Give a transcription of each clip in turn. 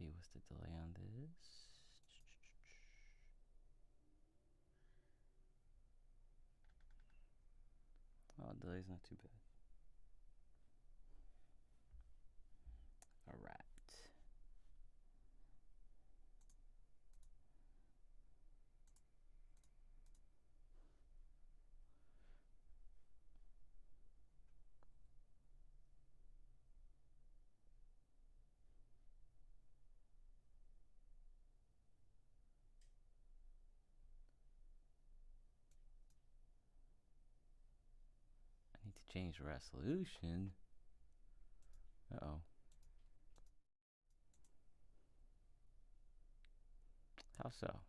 see what's the delay on this. Oh, delay's not too bad. All right. I need to change resolution. Uh-oh. How so?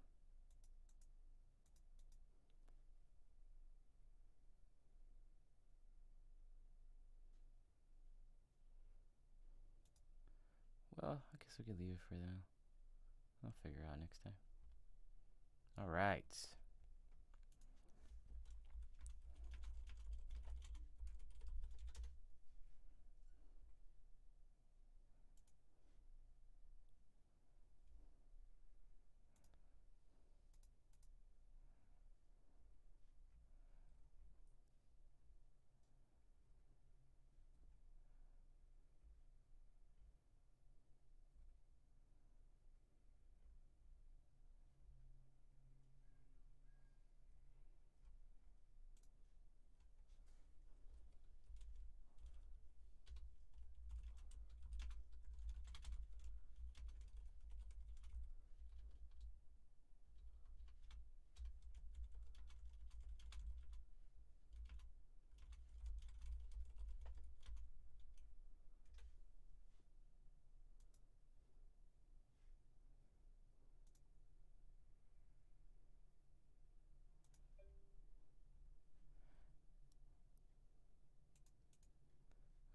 Well, I guess we could leave it for now. I'll figure it out next time. All right.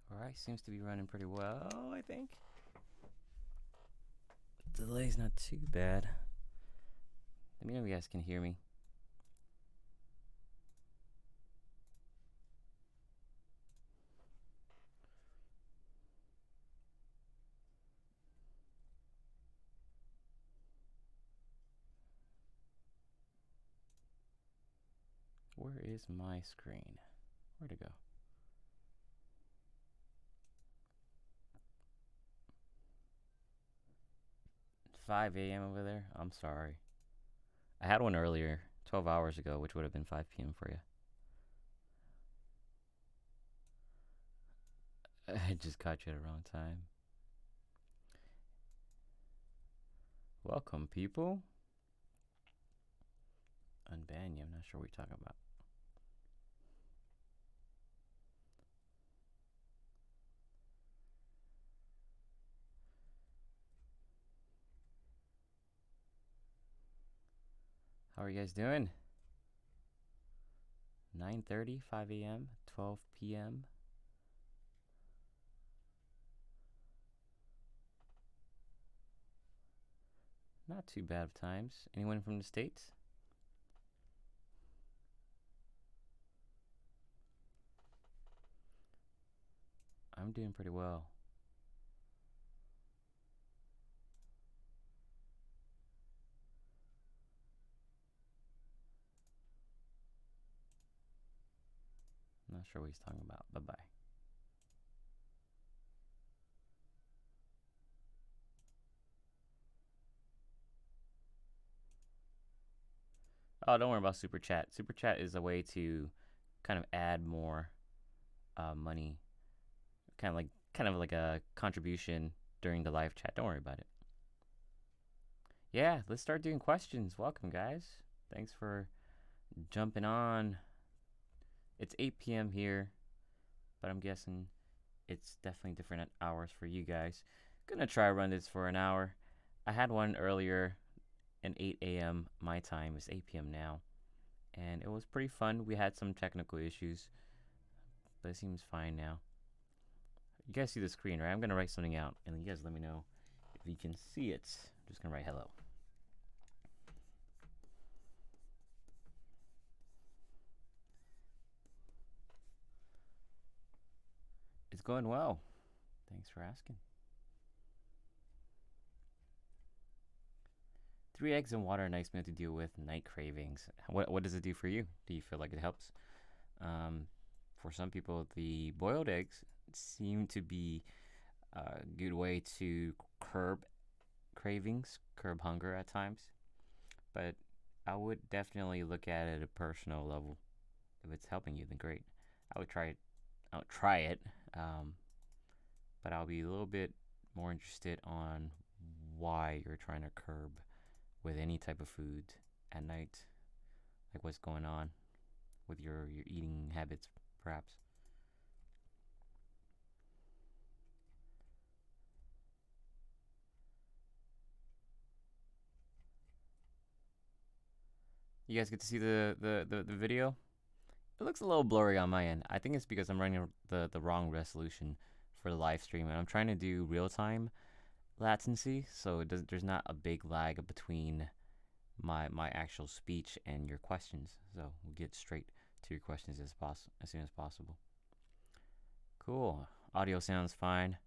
All right, seems to be running pretty well, I think. Delay's not too bad. Let me know if you guys can hear me. Where is my screen? Where'd it go? It's 5 a.m. over there. I'm sorry. I had one earlier, 12 hours ago, which would have been 5 p.m. for you. I just caught you at the wrong time. Welcome, people. Unban you. I'm not sure what you're talking about. How are you guys doing? 9:30, 5 a.m., 12 p.m. Not too bad of times. Anyone from the States? I'm doing pretty well. I'm not sure what he's talking about. Bye-bye. Oh, don't worry about Super Chat. Super Chat is a way to kind of add more money, kind of like a contribution during the live chat. Don't worry about it. Yeah, let's start doing questions. Welcome, guys. Thanks for jumping on. It's 8 p.m. here, but I'm guessing it's definitely different hours for you guys. Gonna try run this for an hour. I had one earlier at 8 a.m. my time. It's 8 p.m. now, and it was pretty fun. We had some technical issues, but it seems fine now. You guys see the screen, right? I'm gonna write something out, and you guys let me know if you can see it. I'm just gonna write hello. It's going well. Thanks for asking. 3 eggs and water, a nice meal to deal with night cravings. What does it do for you? Do you feel like it helps? Um, for some people, the boiled eggs seem to be a good way to curb cravings, curb hunger at times. But I would definitely look at it at a personal level. If it's helping you, then great. I would try it. I would try it, um, but I'll be a little bit more interested on why you're trying to curb with any type of food at night, like what's going on with your eating habits, perhaps. You guys get to see the video? It looks a little blurry on my end. I think it's because I'm running the wrong resolution for the live stream, and I'm trying to do real time latency, so there's not a big lag between my actual speech and your questions. So we'll get straight to your questions as soon as possible. Cool. Audio sounds fine.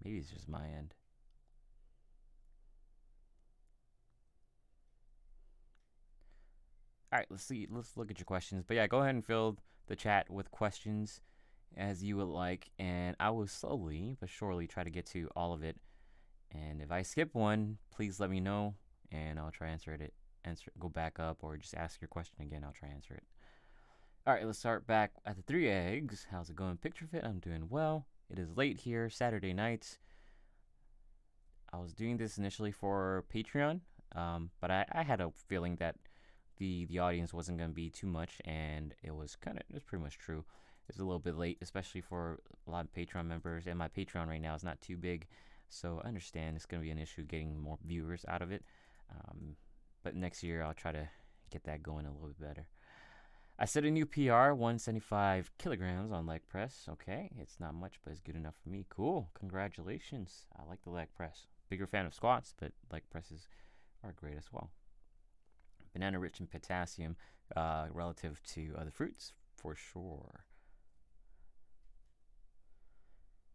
Maybe it's just my end. All right, let's see. Let's look at your questions. But yeah, go ahead and fill the chat with questions as you would like, and I will slowly but surely try to get to all of it. And if I skip one, please let me know, and I'll try answer it. Go back up, or just ask your question again. I'll try answer it. All right, let's start back at the 3 eggs. How's it going, PictureFit? I'm doing well. It is late here, Saturday night. I was doing this initially for Patreon, but I had a feeling that the audience wasn't going to be too much, and it was pretty much true. It's a little bit late, especially for a lot of Patreon members, and my Patreon right now is not too big, so I understand it's going to be an issue getting more viewers out of it. But next year I'll try to get that going a little bit better. I set a new PR, 175 kilograms on leg press. Okay, it's not much, but it's good enough for me. Cool, congratulations. I like the leg press. Bigger fan of squats, but leg presses are great as well. Banana rich in potassium relative to other fruits, for sure.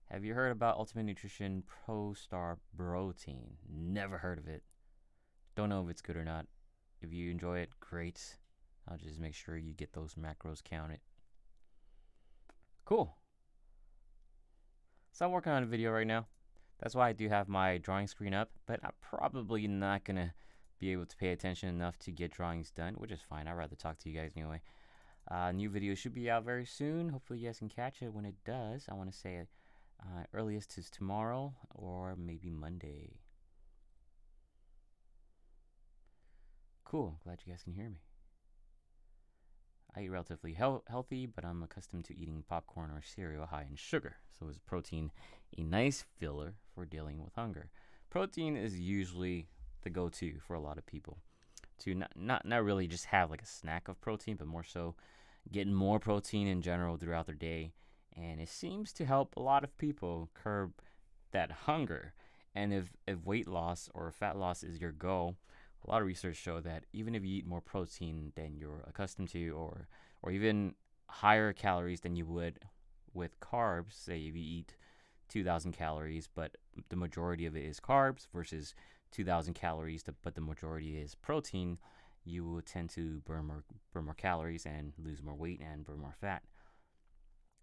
Have you heard about Ultimate Nutrition Pro Star Protein? Never heard of it. Don't know if it's good or not. If you enjoy it, great. I'll just make sure you get those macros counted. Cool. So I'm working on a video right now. That's why I do have my drawing screen up, but I'm probably not going to be able to pay attention enough to get drawings done, which is fine. I'd rather talk to you guys anyway. New video should be out very soon. Hopefully you guys can catch it when it does. I want to say earliest is tomorrow or maybe Monday. Cool. Glad you guys can hear me. I eat relatively healthy, but I'm accustomed to eating popcorn or cereal high in sugar. So is protein a nice filler for dealing with hunger? Protein is usually the go-to for a lot of people. To not really just have like a snack of protein, but more so getting more protein in general throughout their day. And it seems to help a lot of people curb that hunger. And if weight loss or fat loss is your goal, a lot of research show that even if you eat more protein than you're accustomed to, or even higher calories than you would with carbs, say if you eat 2,000 calories, but the majority of it is carbs versus 2,000 calories, but the majority is protein, you will tend to burn more calories and lose more weight and burn more fat.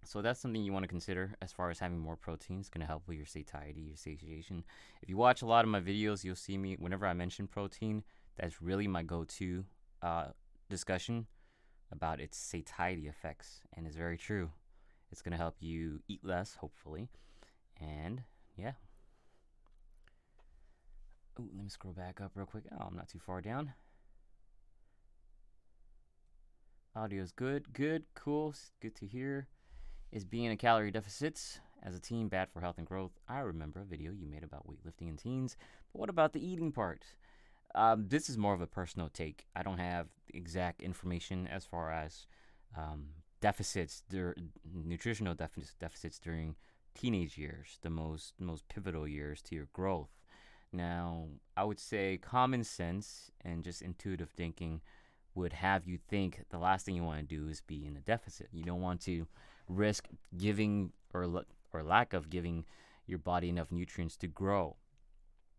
So that's something you want to consider as far as having more protein. It's going to help with your satiety, your satiation. If you watch a lot of my videos, you'll see me, whenever I mention protein, that's really my go-to discussion about its satiety effects. And it's very true. It's going to help you eat less, hopefully. And yeah. Oh, let me scroll back up real quick. Oh, I'm not too far down. Audio is good. Good. Cool. Good to hear. Is being a calorie deficit as a teen bad for health and growth? I remember a video you made about weightlifting in teens, but what about the eating part? This is more of a personal take. I don't have exact information as far as deficits, nutritional deficits during teenage years, the most pivotal years to your growth. Now, I would say common sense and just intuitive thinking would have you think the last thing you want to do is be in a deficit. You don't want to risk giving or lack of giving your body enough nutrients to grow.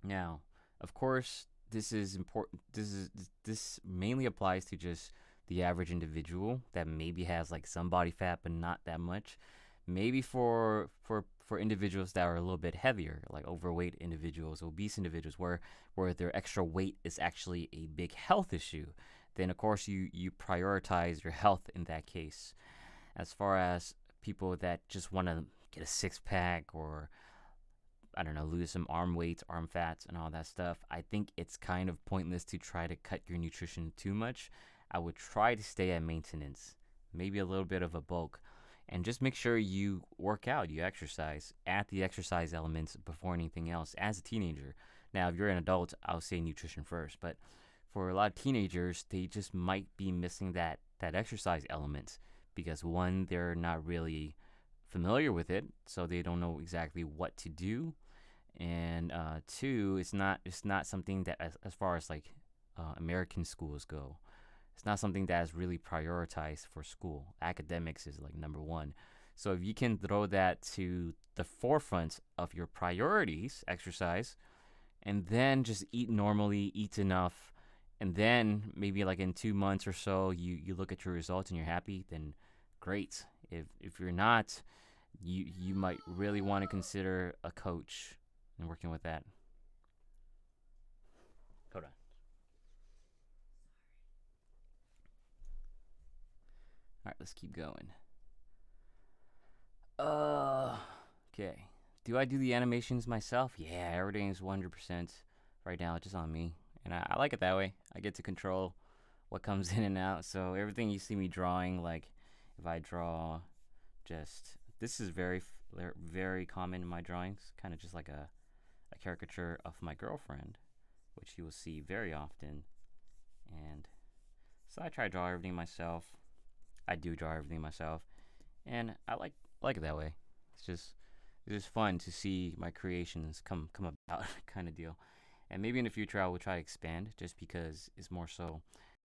Now, of course, this is important. This mainly applies to just the average individual that maybe has like some body fat but not that much. Maybe for individuals that are a little bit heavier, like overweight individuals, obese individuals, where their extra weight is actually a big health issue, then of course you prioritize your health in that case. As far as people that just want to get a six pack or I don't know, lose some arm weights, arm fats, and all that stuff, I think it's kind of pointless to try to cut your nutrition too much. I would try to stay at maintenance, maybe a little bit of a bulk, and just make sure you work out, you exercise, add the exercise elements before anything else as a teenager. Now, if you're an adult, I'll say nutrition first, but for a lot of teenagers, they just might be missing that exercise element because one, they're not really familiar with it, so they don't know exactly what to do, and two, it's not something that as far as like American schools go, it's not something that is really prioritized for school. Academics is like number one. So if you can throw that to the forefront of your priorities, exercise, and then just eat normally, eat enough, and then maybe like in 2 months or so, you look at your results and you're happy, then great. If you're not, you might really want to consider a coach and working with that. Hold on. All right, let's keep going. Uh, okay. Do I do the animations myself? Yeah, everything's 100% right now, just on me, and I like it that way. I get to control what comes in and out. So everything you see me drawing, like if I draw, just this is very common in my drawings, kind of just like a caricature of my girlfriend, which you will see very often. And so I try to draw everything myself. I do draw everything myself, and I like it that way. It's just fun to see my creations come about, kind of deal. And maybe in the future I will try to expand, just because it's more so,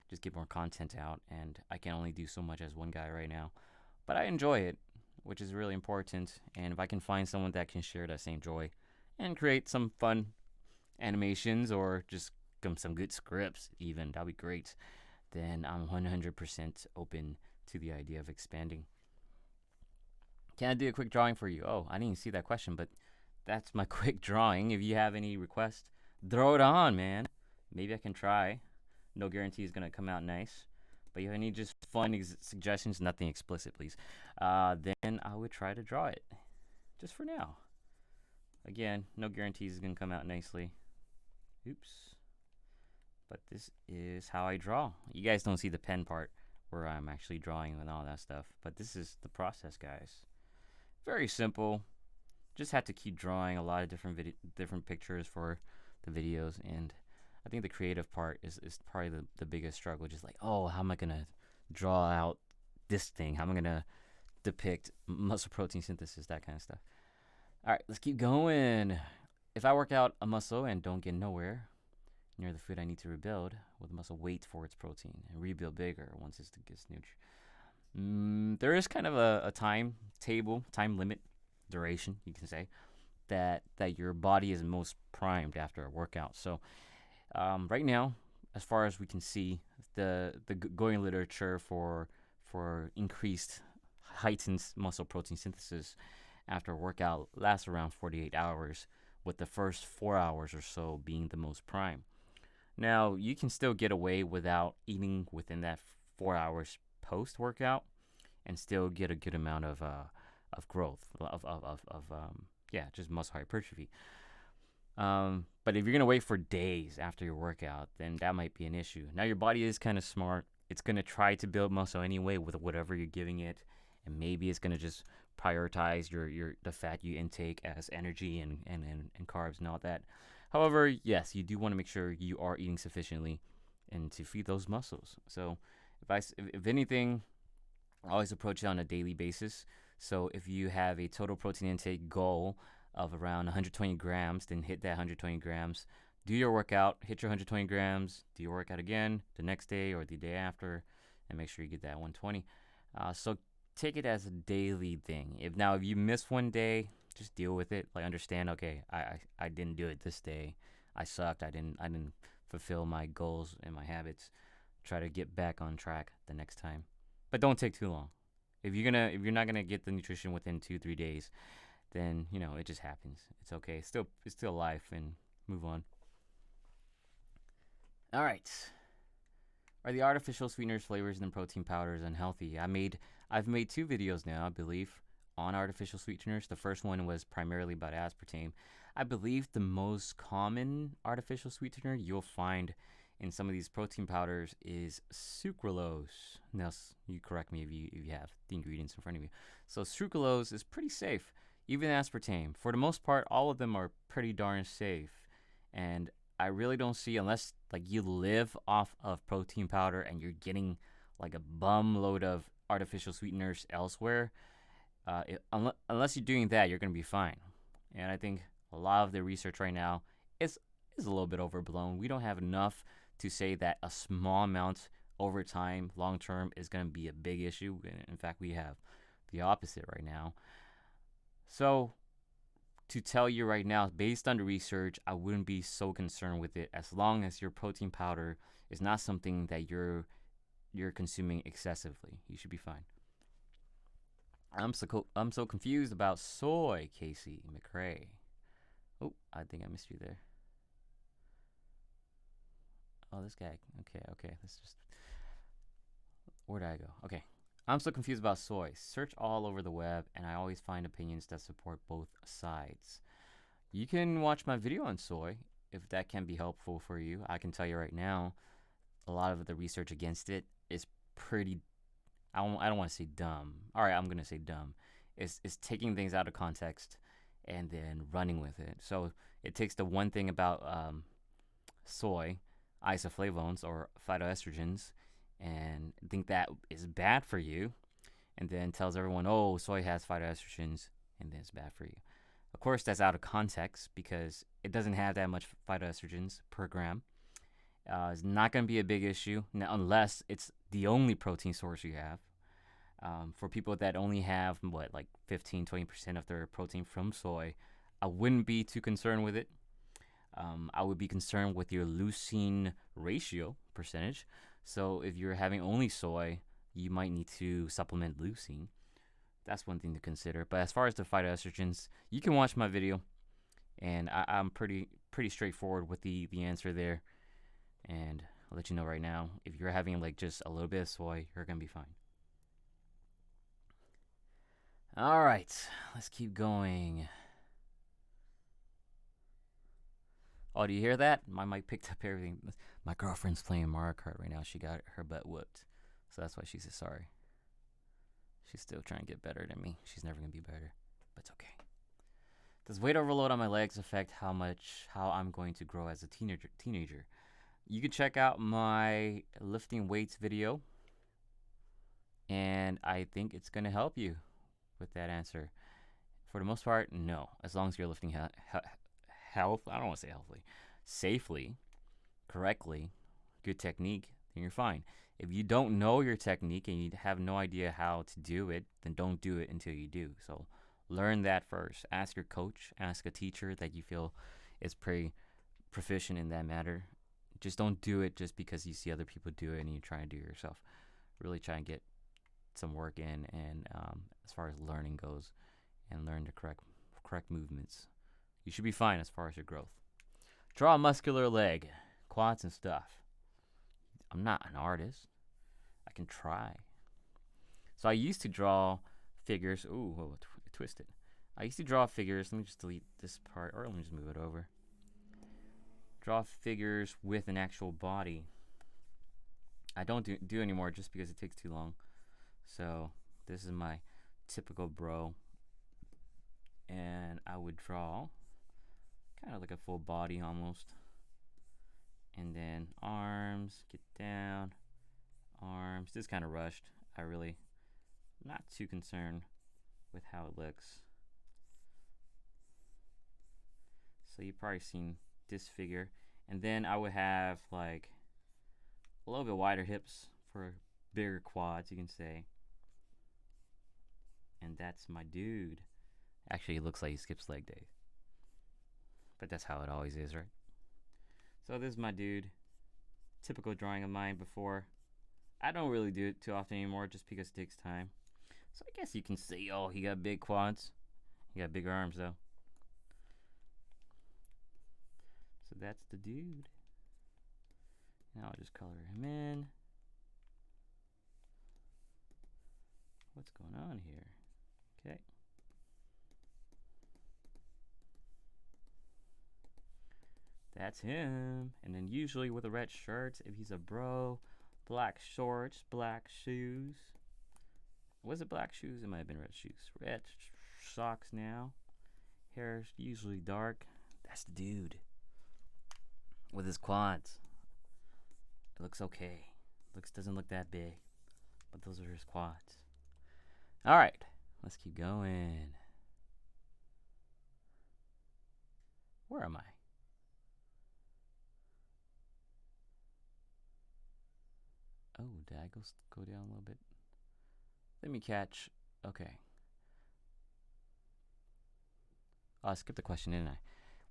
just get more content out, and I can only do so much as one guy right now. But I enjoy it, which is really important. And if I can find someone that can share that same joy and create some fun animations or just some good scripts, even that'd be great. Then I'm 100% open to the idea of expanding. Can I do a quick drawing for you? Oh, I didn't even see that question, but that's my quick drawing. If you have any requests, throw it on, man. Maybe I can try. No guarantee it's gonna come out nice. But if you have any just fun suggestions, nothing explicit, please, then I would try to draw it. Just for now. Again, no guarantees it's gonna come out nicely. Oops. But this is how I draw. You guys don't see the pen part where I'm actually drawing and all that stuff. But this is the process, guys. Very simple. Just had to keep drawing a lot of different pictures for the videos, and I think the creative part is probably the biggest struggle. Just like, oh, how am I gonna draw out this thing? How am I gonna depict muscle protein synthesis? That kind of stuff. All right, let's keep going. If I work out a muscle and don't get nowhere near the food I need to rebuild, will the muscle wait for its protein and rebuild bigger once it gets nutrient? There is kind of a time table, time limit, duration, you can say, that your body is most primed after a workout. So right now, as far as we can see, the going literature for increased heightened muscle protein synthesis after a workout lasts around 48 hours, with the first 4 hours or so being the most prime. Now, you can still get away without eating within that 4 hours post workout and still get a good amount of growth yeah, just muscle hypertrophy. But if you're gonna wait for days after your workout, then that might be an issue. Now your body is kind of smart; it's gonna try to build muscle anyway with whatever you're giving it, and maybe it's gonna just prioritize your the fat you intake as energy and carbs and all that. However, yes, you do want to make sure you are eating sufficiently and to feed those muscles. So if anything, I always approach it on a daily basis. So if you have a total protein intake goal of around 120 grams, then hit that 120 grams. Do your workout, hit your 120 grams, do your workout again the next day or the day after, and make sure you get that 120. So take it as a daily thing. If you miss one day, just deal with it. Like understand, okay, I didn't do it this day. I sucked. I didn't fulfill my goals and my habits. Try to get back on track the next time, but don't take too long. If you're not gonna get the nutrition within 2 3 days, then it just happens. It's okay. It's still life, and move on. All right. Are the artificial sweeteners, flavors, and protein powders unhealthy? I've made 2 videos now, I believe, on artificial sweeteners. The first one was primarily about aspartame. I believe the most common artificial sweetener you'll find in some of these protein powders is sucralose. Now, you correct me if you have the ingredients in front of you. So sucralose is pretty safe. Even aspartame, for the most part, all of them are pretty darn safe. And I really don't see, unless like you live off of protein powder and you're getting like a bum load of artificial sweeteners elsewhere. Unless you're doing that, you're gonna be fine. And I think a lot of the research right now is a little bit overblown. We don't have enough to say that a small amount over time, long term, is gonna be a big issue. In fact, we have the opposite right now. So to tell you right now, based on the research, I wouldn't be so concerned with it as long as your protein powder is not something that you're consuming excessively. You should be fine. I'm so confused about soy, Casey McRae. Oh, I think I missed you there. Oh, this guy. Okay. Let's just. Where did I go? Okay. I'm so confused about soy. Search all over the web, and I always find opinions that support both sides. You can watch my video on soy if that can be helpful for you. I can tell you right now, a lot of the research against it is pretty. I don't want to say dumb. All right, I'm gonna say dumb. It's taking things out of context and then running with it. So it takes the one thing about soy, isoflavones or phytoestrogens, and think that is bad for you, and then tells everyone, oh, soy has phytoestrogens, and then it's bad for you. Of course, that's out of context because it doesn't have that much phytoestrogens per gram. It's not going to be a big issue unless it's the only protein source you have. For people that only have, like 15-20% of their protein from soy, I wouldn't be too concerned with it. I would be concerned with your leucine ratio percentage. So if you're having only soy, you might need to supplement leucine. That's one thing to consider. But as far as the phytoestrogens, you can watch my video, and I'm pretty straightforward with the answer there. And I'll let you know right now, if you're having like just a little bit of soy, you're gonna be fine. All right, let's keep going. Oh, do you hear that? My mic picked up everything. My girlfriend's playing Mario Kart right now. She got her butt whooped, so that's why she said sorry. She's still trying to get better than me. She's never gonna be better, but it's okay. Does weight overload on my legs affect how I'm going to grow as a teenager? You can check out my lifting weights video, and I think it's gonna help you with that answer. For the most part, no. As long as you're lifting health, I don't want to say healthily, safely, correctly, good technique, then you're fine. If you don't know your technique and you have no idea how to do it, then don't do it until you do. So learn that first. Ask your coach, ask a teacher that you feel is pretty proficient in that matter. Just don't do it just because you see other people do it and you try to do it yourself. Really try and get some work in, and as far as learning goes, and learn the correct movements. You should be fine as far as your growth. Draw a muscular leg, quads and stuff. I'm not an artist. I can try. So I used to draw figures. Ooh, twisted. I used to draw figures. Let me just delete this part, or let me just move it over. Draw figures with an actual body. I don't do anymore just because it takes too long. So this is my typical bro. And I would draw kind of like a full body almost. And then arms, get down, arms. This is kind of rushed. I really not too concerned with how it looks. So you've probably seen this figure. And then I would have like a little bit wider hips for bigger quads, you can say. And that's my dude. Actually, it looks like he skips leg days. But that's how it always is, right? So this is my dude. Typical drawing of mine before. I don't really do it too often anymore just because it takes time. So I guess you can say, oh, he got big quads. He got bigger arms though. So that's the dude. Now I'll just color him in. What's going on here? Okay. That's him. And then usually with a red shirt, if he's a bro, black shorts, black shoes. Was it black shoes? It might have been red shoes. Red socks now. Hair's usually dark. That's the dude. With his quads. It looks okay. Doesn't look that big. But those are his quads. Alright. Let's keep going. Where am I? Oh, did I go down a little bit? Let me catch. Okay. I skipped the question, didn't I?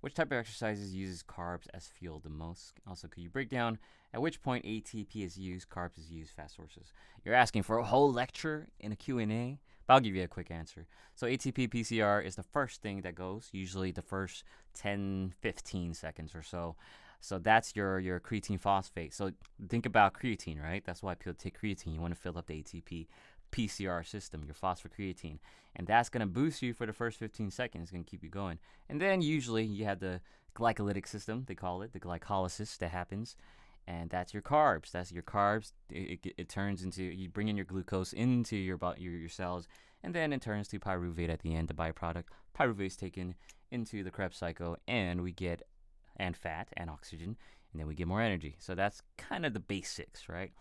Which type of exercises uses carbs as fuel the most? Also, could you break down at which point ATP is used, carbs is used, fat sources? You're asking for a whole lecture in a Q&A, but I'll give you a quick answer. So ATP PCR is the first thing that goes, usually the first 10, 15 seconds or so. So that's your creatine phosphate. So think about creatine, right? That's why people take creatine. You want to fill up the ATP PCR system, your phosphocreatine. And that's going to boost you for the first 15 seconds. It's going to keep you going. And then usually you have the glycolytic system, they call it, the glycolysis that happens. And that's your carbs. That's your carbs. It turns into, you bring in your glucose into your cells, and then it turns to pyruvate at the end, the byproduct. Pyruvate is taken into the Krebs cycle, and we get and fat and oxygen, and then we get more energy. So that's kind of the basics, right?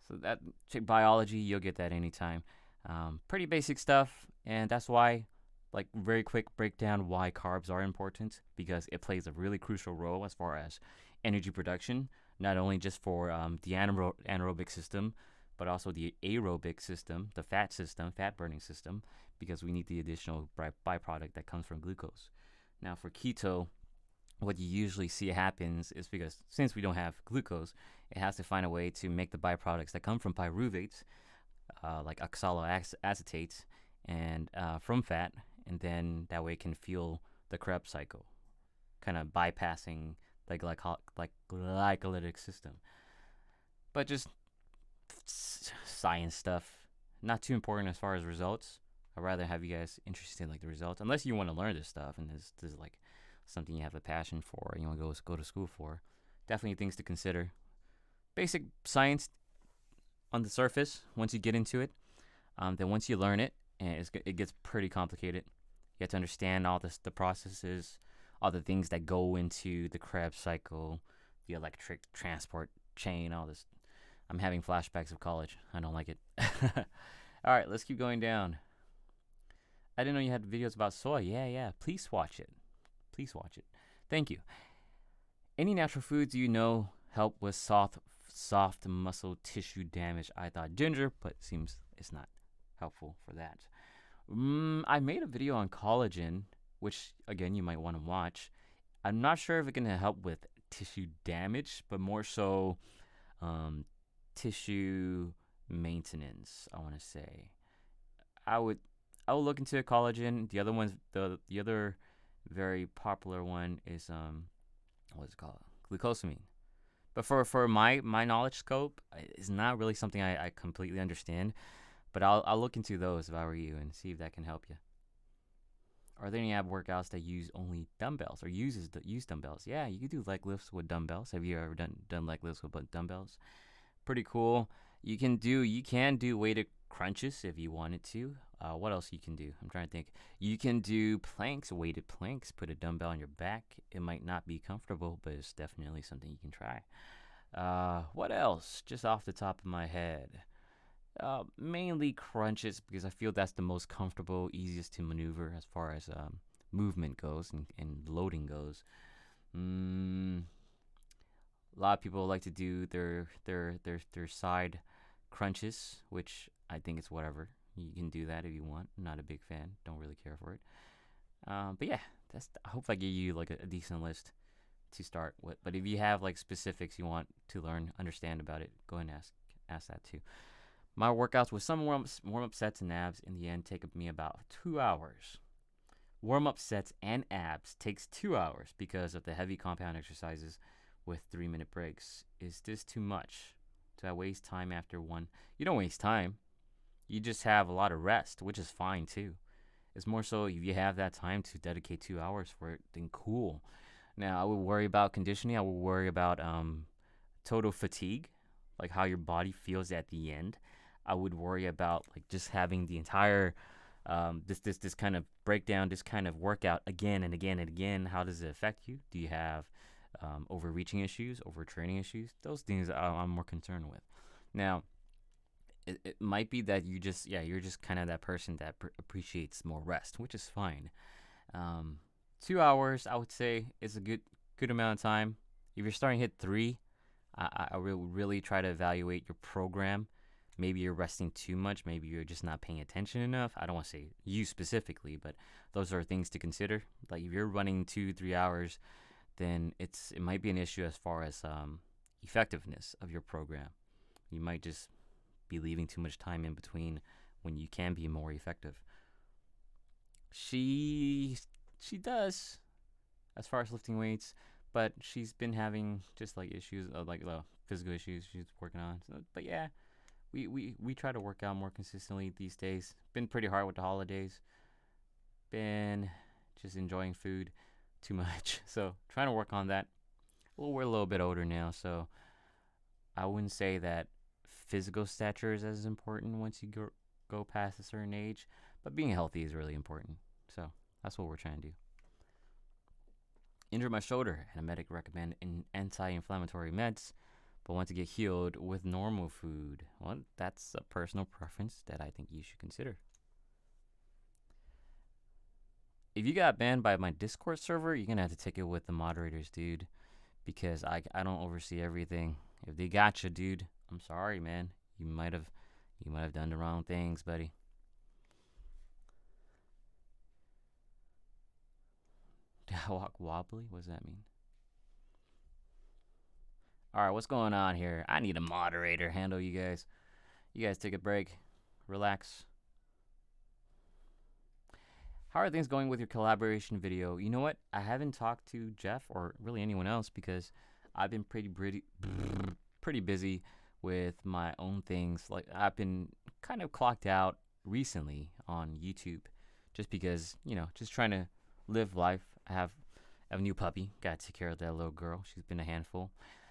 So that biology, you'll get that anytime. Pretty basic stuff, and that's why, like, very quick breakdown why carbs are important, because it plays a really crucial role as far as energy production, not only just for the anaerobic system, but also the aerobic system, the fat burning system, because we need the additional byproduct that comes from glucose. Now for keto, what you usually see happens is because since we don't have glucose, it has to find a way to make the byproducts that come from pyruvates, like oxaloacetates, and from fat, and then that way it can fuel the Krebs cycle, kind of bypassing the glycolytic system. But just science stuff, not too important as far as results. I'd rather have you guys interested in like the results, unless you want to learn this stuff and this is like something you have a passion for, you want to go to school for. Definitely things to consider. Basic science on the surface. Once you get into it, then once you learn it, and it gets pretty complicated. You have to understand all the processes, all the things that go into the Krebs cycle, the electric transport chain, all this. I'm having flashbacks of college. I don't like it. All right, let's keep going down. I didn't know you had videos about soy. Yeah. Please watch it. Thank you. Any natural foods you know help with soft muscle tissue damage? I thought ginger, but it seems it's not helpful for that. I made a video on collagen, which again you might want to watch. I'm not sure if it can help with tissue damage, but more so tissue maintenance, I want to say. I will look into collagen. The other ones, the other very popular one is what is it called? Glucosamine. But for my knowledge scope, it's not really something I completely understand. But I'll look into those if I were you and see if that can help you. Are there any ab workouts that use only dumbbells or use dumbbells? Yeah, you can do leg lifts with dumbbells. Have you ever done leg lifts with dumbbells? Pretty cool. You can do weighted crunches if you wanted to. What else you can do? I'm trying to think. You can do planks, weighted planks. Put a dumbbell on your back. It might not be comfortable, but it's definitely something you can try. What else? Just off the top of my head. Mainly crunches, because I feel that's the most comfortable, easiest to maneuver as far as movement goes and loading goes. A lot of people like to do their side crunches, which I think it's whatever. You can do that if you want. I'm not a big fan. Don't really care for it. But yeah, I hope I gave you like a decent list. to start with. But if you have like specifics you want to learn, understand about it, go ahead and ask that too. My workouts with some warm up sets and abs in the end take me about 2 hours. Warm up sets and abs takes 2 hours because of the heavy compound exercises with 3 minute breaks. Is this too much? Do I waste time after one? You don't waste time. You just have a lot of rest, which is fine too. It's more so if you have that time to dedicate 2 hours for it, then cool. Now, I would worry about conditioning. I would worry about total fatigue, like how your body feels at the end. I would worry about like just having the entire this kind of breakdown, this kind of workout again and again and again. How does it affect you? Do you have overreaching issues, overtraining issues? Those things I'm more concerned with. Now, it might be that you're just kind of that person that appreciates more rest, which is fine. Um, 2 hours, I would say, is a good amount of time. If you're starting to hit three, I will really try to evaluate your program. Maybe you're resting too much. Maybe you're just not paying attention enough. I don't want to say you specifically, but those are things to consider. Like if you're running 2-3 hours, then it might be an issue as far as effectiveness of your program. You might just be leaving too much time in between when you can be more effective. She does as far as lifting weights, but she's been having just like issues like physical issues she's working on. So, but yeah, we try to work out more consistently these days. Been pretty hard with the holidays. Been just enjoying food too much. So trying to work on that. Well, we're a little bit older now, so I wouldn't say that physical stature is as important once you go past a certain age, but being healthy is really important. So that's what we're trying to do. Injured my shoulder, and a medic recommended anti-inflammatory meds, but want to get healed with normal food. Well, that's a personal preference that I think you should consider. If you got banned by my Discord server, you're gonna have to take it with the moderators, dude, because I don't oversee everything. If they got you, dude, I'm sorry, man. You might have done the wrong things, buddy. Did I walk wobbly? What does that mean? All right, what's going on here? I need a moderator handle you guys. You guys take a break, relax. How are things going with your collaboration video? You know what? I haven't talked to Jeff or really anyone else because I've been pretty busy with my own things. Like I've been kind of clocked out recently on YouTube just because, just trying to live life. I have a new puppy. Got to take care of that little girl. She's been a handful.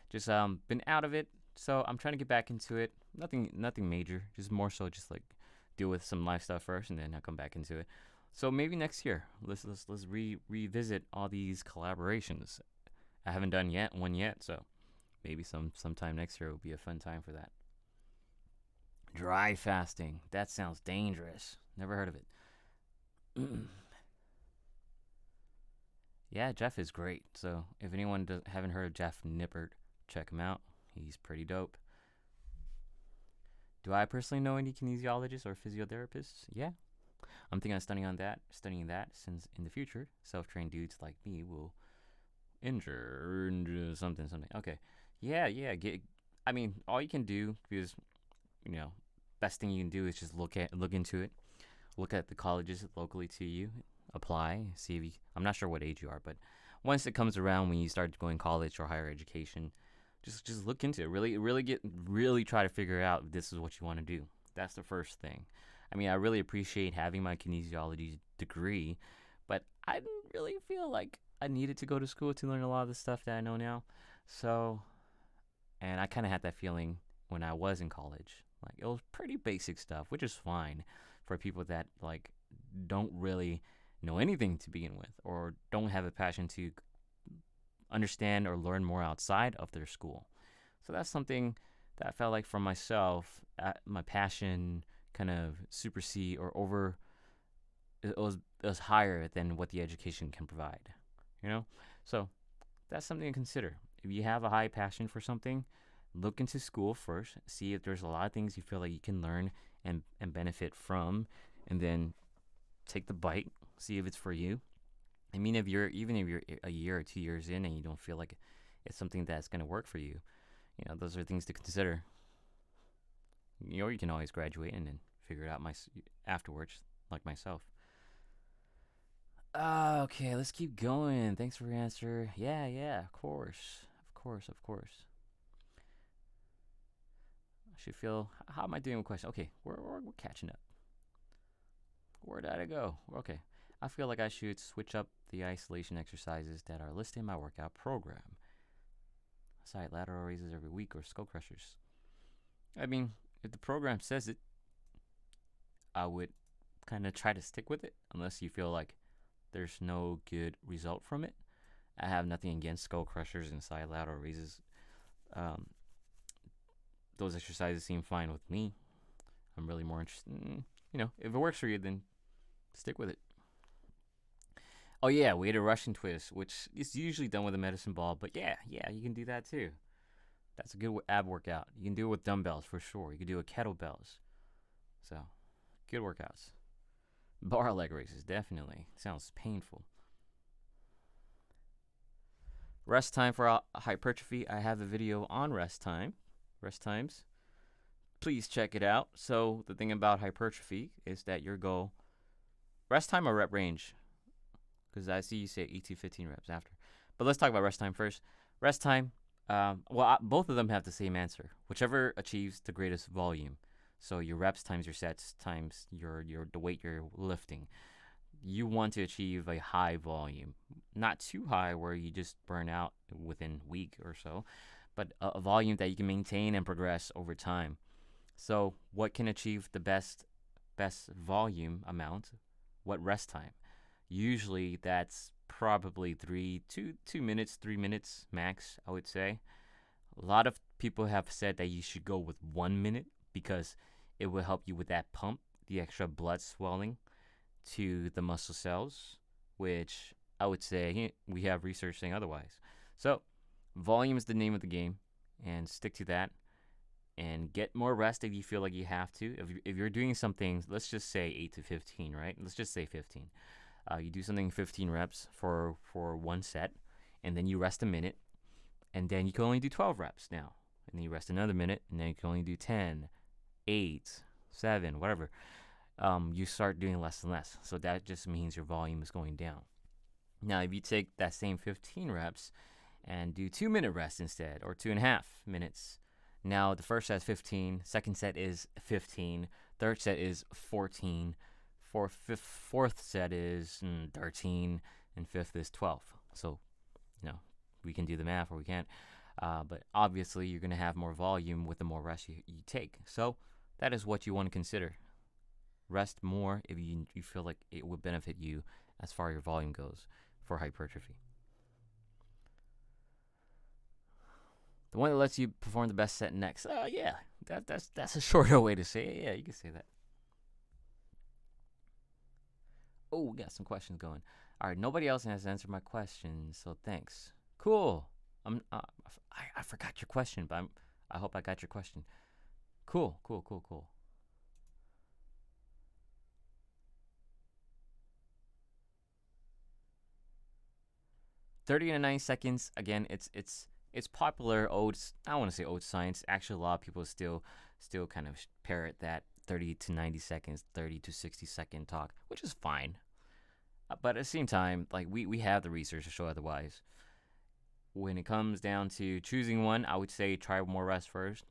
Just been out of it. So I'm trying to get back into it. Nothing major. Just more so just like deal with some life stuff first and then I'll come back into it. So maybe next year, let's revisit all these collaborations. I haven't done one yet, so maybe sometime next year will be a fun time for that. Dry fasting. That sounds dangerous. Never heard of it. Yeah, Jeff is great. So if anyone haven't heard of Jeff Nippert, check him out. He's pretty dope. Do I personally know any kinesiologists or physiotherapists? Yeah. I'm thinking of studying that, since in the future, self-trained dudes like me will injure something. Okay. Yeah. All you can do is, best thing you can do is just look into it. Look at the colleges locally to you, apply, see if I'm not sure what age you are, but once it comes around when you start going college or higher education, just look into it. Really try to figure out if this is what you want to do. That's the first thing. I really appreciate having my kinesiology degree, but I didn't really feel like I needed to go to school to learn a lot of the stuff that I know now. So, and I kind of had that feeling when I was in college. Like, it was pretty basic stuff, which is fine for people that, like, don't really know anything to begin with or don't have a passion to understand or learn more outside of their school. So that's something that I felt like for myself, my passion kind of supersede or over it was higher than what the education can provide, so that's something to consider. If you have a high passion for something, look into school first, see if there's a lot of things you feel like you can learn and benefit from, and then take the bite, see if it's for you. I mean, even if you're a year or 2 years in and you don't feel like it's something that's going to work for you, those are things to consider. You can always graduate and then figure it out afterwards, like myself. Okay, let's keep going. Thanks for your answer. Yeah, of course, of course. I should feel. How am I doing with questions? Okay, we're catching up. Where did I go? Okay, I feel like I should switch up the isolation exercises that are listed in my workout program. Side lateral raises every week or skull crushers. I mean, if the program says it, I would kind of try to stick with it unless you feel like there's no good result from it. I have nothing against skull crushers and side lateral raises. Um, those exercises seem fine with me. I'm really more interested in, if it works for you, then stick with it. Oh yeah, weighted Russian twist, which is usually done with a medicine ball, but yeah, you can do that too. That's a good ab workout. You can do it with dumbbells for sure. You can do it with kettlebells. So, good workouts. Bar leg raises, definitely. Sounds painful. Rest time for hypertrophy. I have a video on rest times. Please check it out. So, the thing about hypertrophy is that your goal, rest time or rep range? Because I see you say 8 to 15 reps after. But let's talk about rest time first. Rest time, both of them have the same answer. Whichever achieves the greatest volume. So your reps times your sets times the weight you're lifting. You want to achieve a high volume, not too high where you just burn out within a week or so, but a volume that you can maintain and progress over time. So what can achieve the best volume amount? What rest time? Usually that's probably 2 minutes, 3 minutes max, I would say. A lot of people have said that you should go with 1 minute because it will help you with that pump, the extra blood swelling to the muscle cells, which I would say we have research saying otherwise. So, volume is the name of the game, and stick to that. And get more rest if you feel like you have to. If you're doing something, let's just say 8 to 15, right? Let's just say 15. You do something 15 reps for one set, and then you rest a minute, and then you can only do 12 reps now. And then you rest another minute, and then you can only do 10, 8, 7, whatever. You start doing less and less. So that just means your volume is going down. Now, if you take that same 15 reps and do 2-minute rest instead, or 2.5 minutes, now the first set is 15, second set is 15, third set is 14, fourth set is 13, and fifth is 12. So, we can do the math or we can't. But obviously, you're going to have more volume with the more rest you take. So, that is what you want to consider. Rest more if you feel like it would benefit you as far as your volume goes for hypertrophy. The one that lets you perform the best set next. Yeah, that's a shorter way to say it. Yeah, you can say that. Oh, we got some questions going. All right, nobody else has answered my question, so thanks. Cool. I forgot your question, but I hope I got your question. Cool. 30 to 90 seconds. Again, it's popular old. I don't want to say old science. Actually, a lot of people still kind of parrot that 30 to 90 seconds, 30 to 60-second talk, which is fine. But at the same time, like we have the research to show otherwise. When it comes down to choosing one, I would say try more rest first.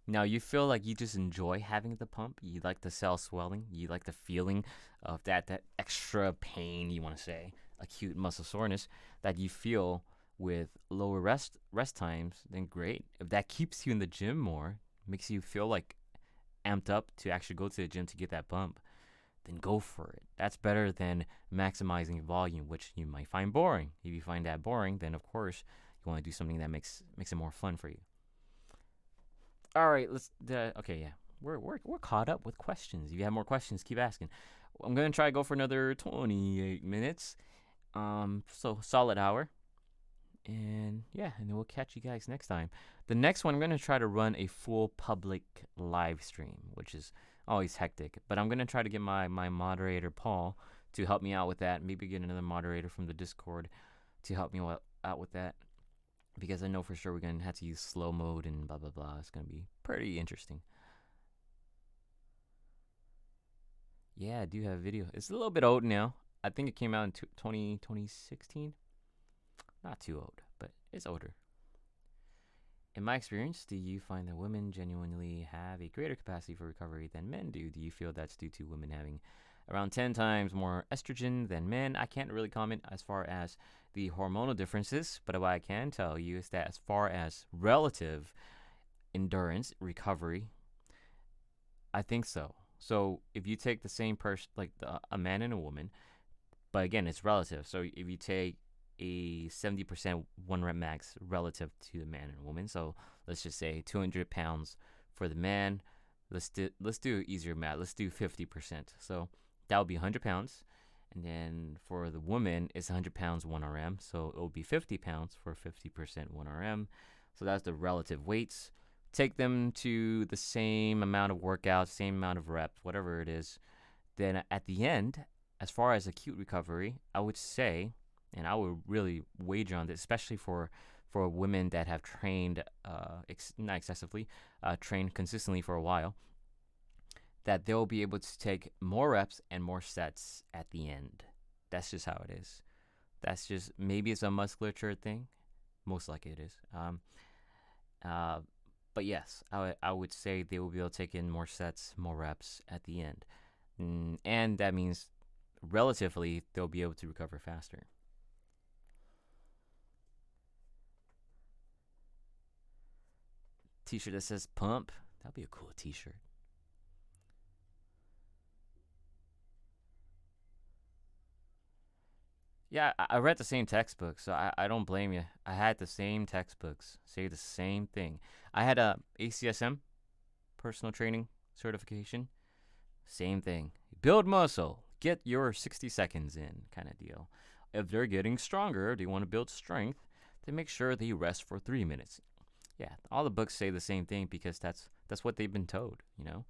Now, you feel like you just enjoy having the pump. You like the cell swelling. You like the feeling of that extra pain, you want to say, acute muscle soreness that you feel with lower rest times, then great. If that keeps you in the gym more, makes you feel like amped up to actually go to the gym to get that pump, then go for it. That's better than maximizing volume, which you might find boring. If you find that boring, then of course you want to do something that makes it more fun for you. All right, let's. Okay, yeah, we're caught up with questions. If you have more questions, keep asking. I'm gonna try to go for another 28 minutes. So solid hour. And yeah, and then we'll catch you guys next time. The next one, I'm going to try to run a full public live stream, which is always hectic. But I'm going to try to get my moderator, Paul, to help me out with that. Maybe get another moderator from the Discord to help me out with that, because I know for sure we're going to have to use slow mode and blah, blah, blah. It's going to be pretty interesting. Yeah, I do have a video. It's a little bit old now. I think it came out in 2016. Not too old, but it's older. In my experience, do you find that women genuinely have a greater capacity for recovery than men do? Do you feel that's due to women having around 10 times more estrogen than men? I can't really comment as far as the hormonal differences, but what I can tell you is that as far as relative endurance, recovery, I think so. So if you take the same person, like a man and a woman, but again, it's relative. So if you take a 70% 1 rep max relative to the man and woman, so let's just say 200 pounds for the man. Let's do easier math. Let's do 50%. So that would be 100 pounds. And then for the woman, it's 100 pounds 1 RM. So it will be 50 pounds for 50% 1 RM. So that's the relative weights. Take them to the same amount of workouts, same amount of reps, whatever it is. Then at the end, as far as acute recovery, I would say, and I would really wager on this, especially for women that have trained, not excessively, trained consistently for a while, that they'll be able to take more reps and more sets at the end. That's just how it is. That's just, maybe it's a musculature thing. Most likely it is. But yes, I would say they will be able to take in more sets, more reps at the end. And that means relatively they'll be able to recover faster. T-shirt that says pump, that'd be a cool t-shirt. Yeah, I read the same textbook, so I don't blame you. I had the same textbooks say the same thing. I had a ACSM, personal training certification. Same thing. Build muscle. Get your 60 seconds in, kind of deal. If they're getting stronger, they want to build strength, then make sure they rest for 3 minutes. Yeah, all the books say the same thing because that's what they've been told, you know?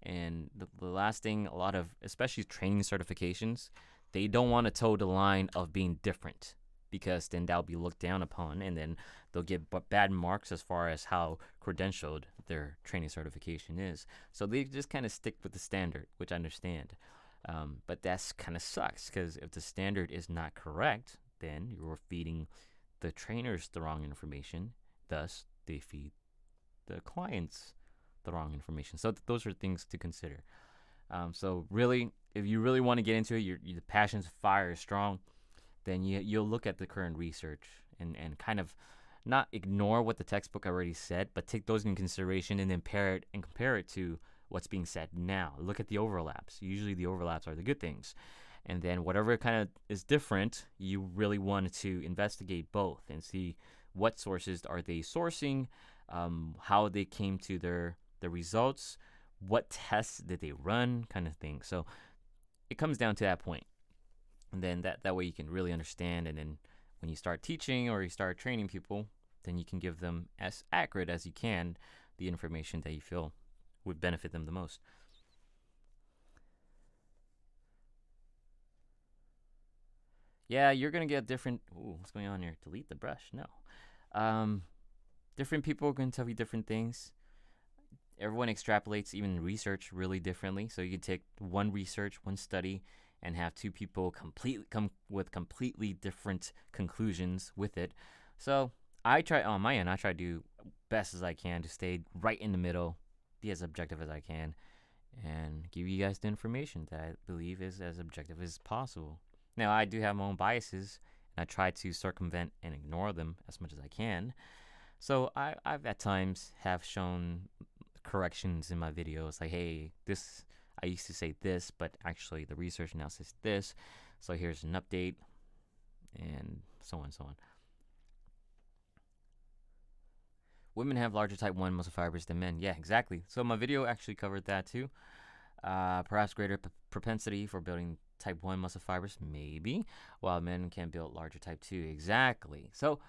And the last thing, a lot of, especially training certifications, they don't want to toe the line of being different, because then that'll be looked down upon, and then they'll get bad marks as far as how credentialed their training certification is. So they just kind of stick with the standard, which I understand. But that's kind of sucks, because if the standard is not correct, then you're feeding the trainers the wrong information. Thus, they feed the clients the wrong information. So those are things to consider. So really, if you really want to get into it, your passion's fire is strong, then you'll look at the current research and kind of not ignore what the textbook already said, but take those in consideration and then pair it and compare it to what's being said now. Look at the overlaps. Usually the overlaps are the good things. And then whatever kind of is different, you really want to investigate both and see what sources are they sourcing, how they came to their results, what tests did they run, kind of thing. So it comes down to that point. And then that way you can really understand. And then when you start teaching or you start training people, then you can give them as accurate as you can the information that you feel would benefit them the most. Yeah, you're going to get different. Ooh, what's going on here? Delete the brush. No. Different people are going to tell you different things. Everyone extrapolates even research really differently. So you could take one research, one study, and have two people come with completely different conclusions with it. So I try on my end. I try to do best as I can to stay right in the middle, be as objective as I can, and give you guys the information that I believe is as objective as possible. Now, I do have my own biases, and I try to circumvent and ignore them as much as I can. So I've at times have shown corrections in my videos, like, hey, this, I used to say this, but actually the research now says this. So here's an update, and so on and so on. Women have larger type 1 muscle fibers than men. Yeah, exactly. So my video actually covered that too. Perhaps greater propensity for building type 1 muscle fibers, maybe, while men can build larger type 2. Exactly. So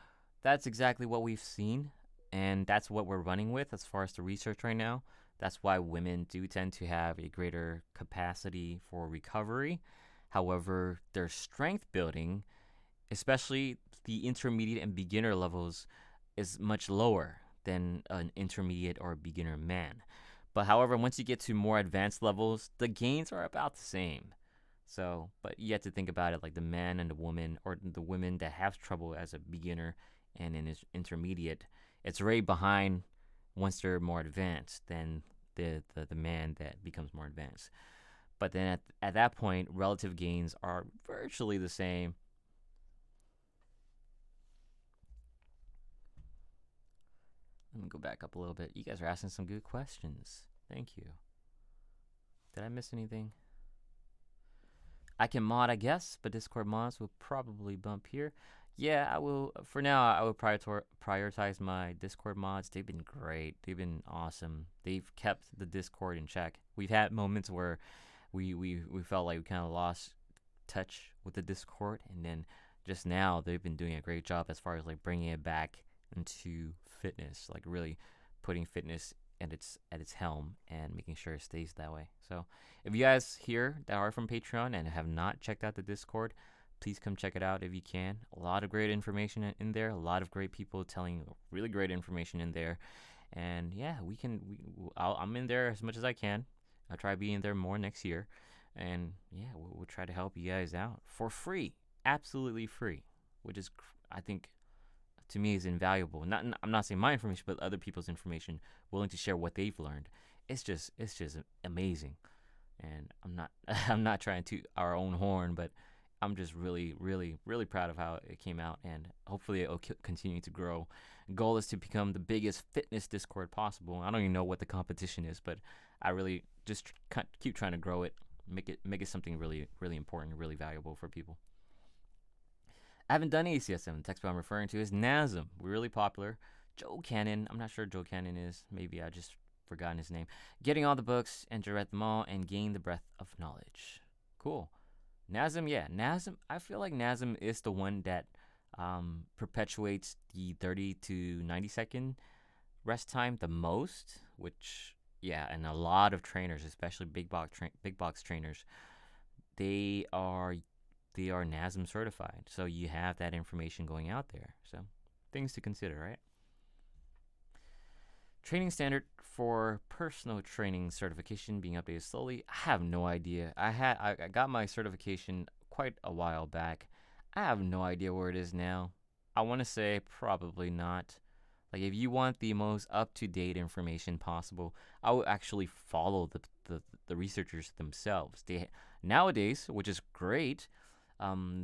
that's exactly what we've seen, and that's what we're running with as far as the research right now. That's why women do tend to have a greater capacity for recovery. However, their strength building, especially the intermediate and beginner levels, is much lower than an intermediate or beginner man. But however, once you get to more advanced levels, the gains are about the same. So, but you have to think about it like the man and the woman, or the women that have trouble as a beginner and in his intermediate, it's right behind once they're more advanced than the man that becomes more advanced. But then at that point, relative gains are virtually the same. Let me go back up a little bit. You guys are asking some good questions. Thank you. Did I miss anything? I can mod, I guess, but Discord mods will probably bump here. Yeah, I will. For now, I will prioritize my Discord mods. They've been great. They've been awesome. They've kept the Discord in check. We've had moments where we felt like we kind of lost touch with the Discord, and then just now they've been doing a great job as far as like bringing it back into fitness, like really putting fitness at its helm and making sure it stays that way. So if you guys here that are from Patreon and have not checked out the Discord, please come check it out if you can. A lot of great information in there. A lot of great people telling really great information in there. And yeah, I'm in there as much as I can. I'll try being there more next year. And yeah, we'll try to help you guys out for free, absolutely free, which is I think to me is invaluable. I'm not saying my information, but other people's information, willing to share what they've learned. It's just amazing. And I'm not trying to toot our own horn, but I'm just really, really, really proud of how it came out, and hopefully it'll continue to grow. Goal is to become the biggest fitness Discord possible. I don't even know what the competition is, but I really just keep trying to grow it, make it something really, really important, really valuable for people. I haven't done ACSM. The textbook I'm referring to is NASM. We're really popular. Joe Cannon. I'm not sure Joe Cannon is. Maybe I just forgotten his name. Getting all the books and to read them all and gain the breadth of knowledge. Cool. NASM, yeah. NASM, I feel like NASM is the one that perpetuates the 30 to 90 second rest time the most, which, yeah, and a lot of trainers, especially big box trainers, they are NASM certified. So you have that information going out there. So things to consider, right? Training standard for personal training certification being updated slowly. I have no idea. I got my certification quite a while back. I have no idea where it is now. I want to say probably not. Like if you want the most up to date information possible, I would actually follow the researchers themselves. They nowadays, which is great,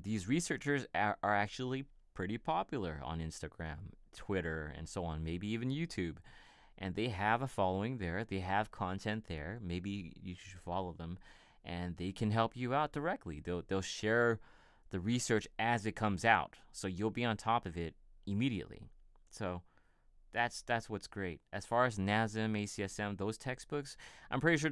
these researchers are actually pretty popular on Instagram, Twitter, and so on. Maybe even YouTube. And they have a following there. They have content there. Maybe you should follow them, and they can help you out directly. They'll share the research as it comes out, so you'll be on top of it immediately. So that's what's great. As far as NASM, ACSM, those textbooks, I'm pretty sure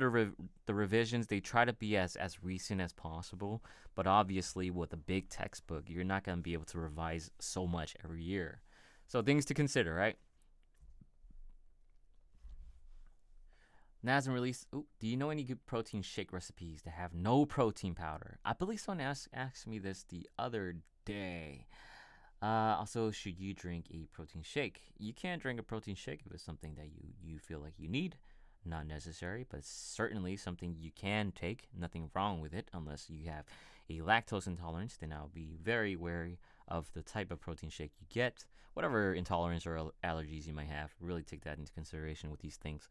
the revisions, they try to be as recent as possible. But obviously, with a big textbook, you're not going to be able to revise so much every year. So things to consider, right? NASM release. Ooh, do you know any good protein shake recipes that have no protein powder? I believe someone asked me this the other day. Also, should you drink a protein shake? You can't drink a protein shake if it's something that you feel like you need. Not necessary, but certainly something you can take. Nothing wrong with it unless you have a lactose intolerance. Then I'll be very wary of the type of protein shake you get. Whatever intolerance or allergies you might have, really take that into consideration with these things.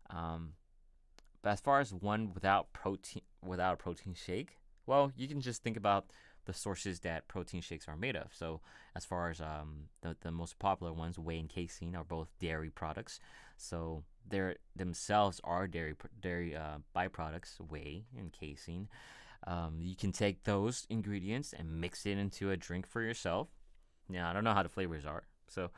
But as far as one without a protein shake, well, you can just think about the sources that protein shakes are made of. So as far as the most popular ones, whey and casein, are both dairy products. So they themselves are dairy byproducts, whey and casein. You can take those ingredients and mix it into a drink for yourself. Now, I don't know how the flavors are, so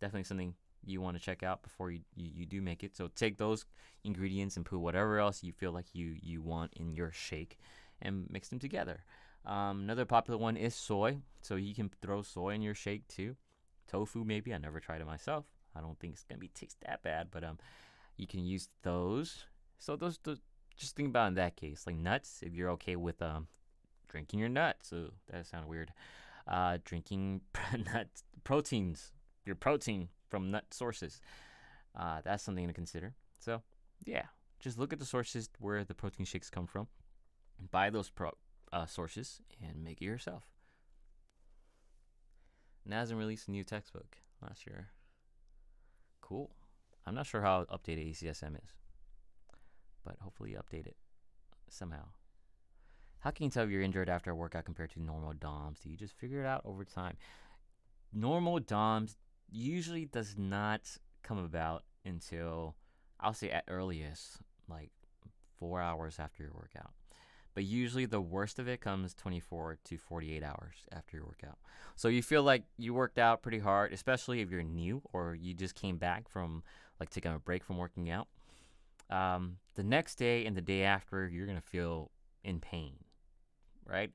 definitely something you want to check out before you do make it. So take those ingredients and put whatever else you feel like you want in your shake and mix them together. Another popular one is soy. So you can throw soy in your shake too. Tofu maybe. I never tried it myself. I don't think it's going to taste that bad, but you can use those. So those just think about in that case. Like nuts, if you're okay with drinking your nuts. Ooh, that sounded weird. Drinking nuts, proteins, your protein from nut sources. That's something to consider. So, yeah, just look at the sources where the protein shakes come from, buy those sources, and make it yourself. NASM released a new textbook last year. Cool. I'm not sure how updated ACSM is, but hopefully update it somehow. How can you tell if you're injured after a workout compared to normal DOMs? Do you just figure it out over time? Normal DOMs usually does not come about until, I'll say at earliest, like 4 hours after your workout. But usually the worst of it comes 24 to 48 hours after your workout. So you feel like you worked out pretty hard, especially if you're new or you just came back from like taking a break from working out. The next day and the day after, you're going to feel in pain, right?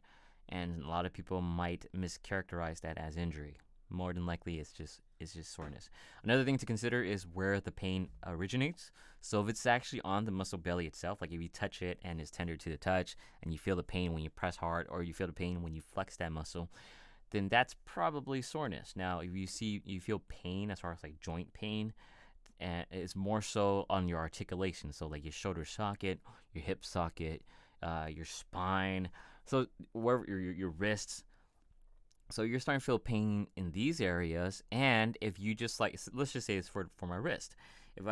And a lot of people might mischaracterize that as injury. More than likely, it's just soreness. Another thing to consider is where the pain originates. So if it's actually on the muscle belly itself, like if you touch it and it's tender to the touch, and you feel the pain when you press hard, or you feel the pain when you flex that muscle, then that's probably soreness. Now, if you feel pain as far as like joint pain, and it's more so on your articulation. So like your shoulder socket, your hip socket, your spine. So wherever your wrists. So you're starting to feel pain in these areas, and if you just like, let's just say it's for my wrist. If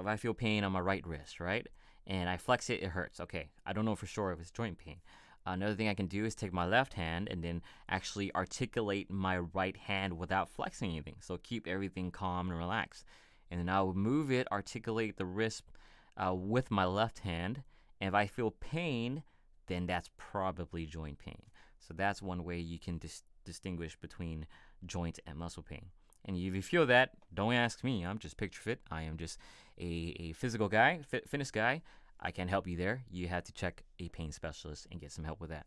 I feel pain on my right wrist, right, and I flex it, it hurts. Okay, I don't know for sure if it's joint pain. Another thing I can do is take my left hand and then actually articulate my right hand without flexing anything. So keep everything calm and relaxed. And then I will move it, articulate the wrist with my left hand. And if I feel pain, then that's probably joint pain. So that's one way you can distinguish between joint and muscle pain. And if you feel that, don't ask me. I'm just PictureFit. I am just a physical guy, fitness guy. I can help you there. You have to check a pain specialist and get some help with that.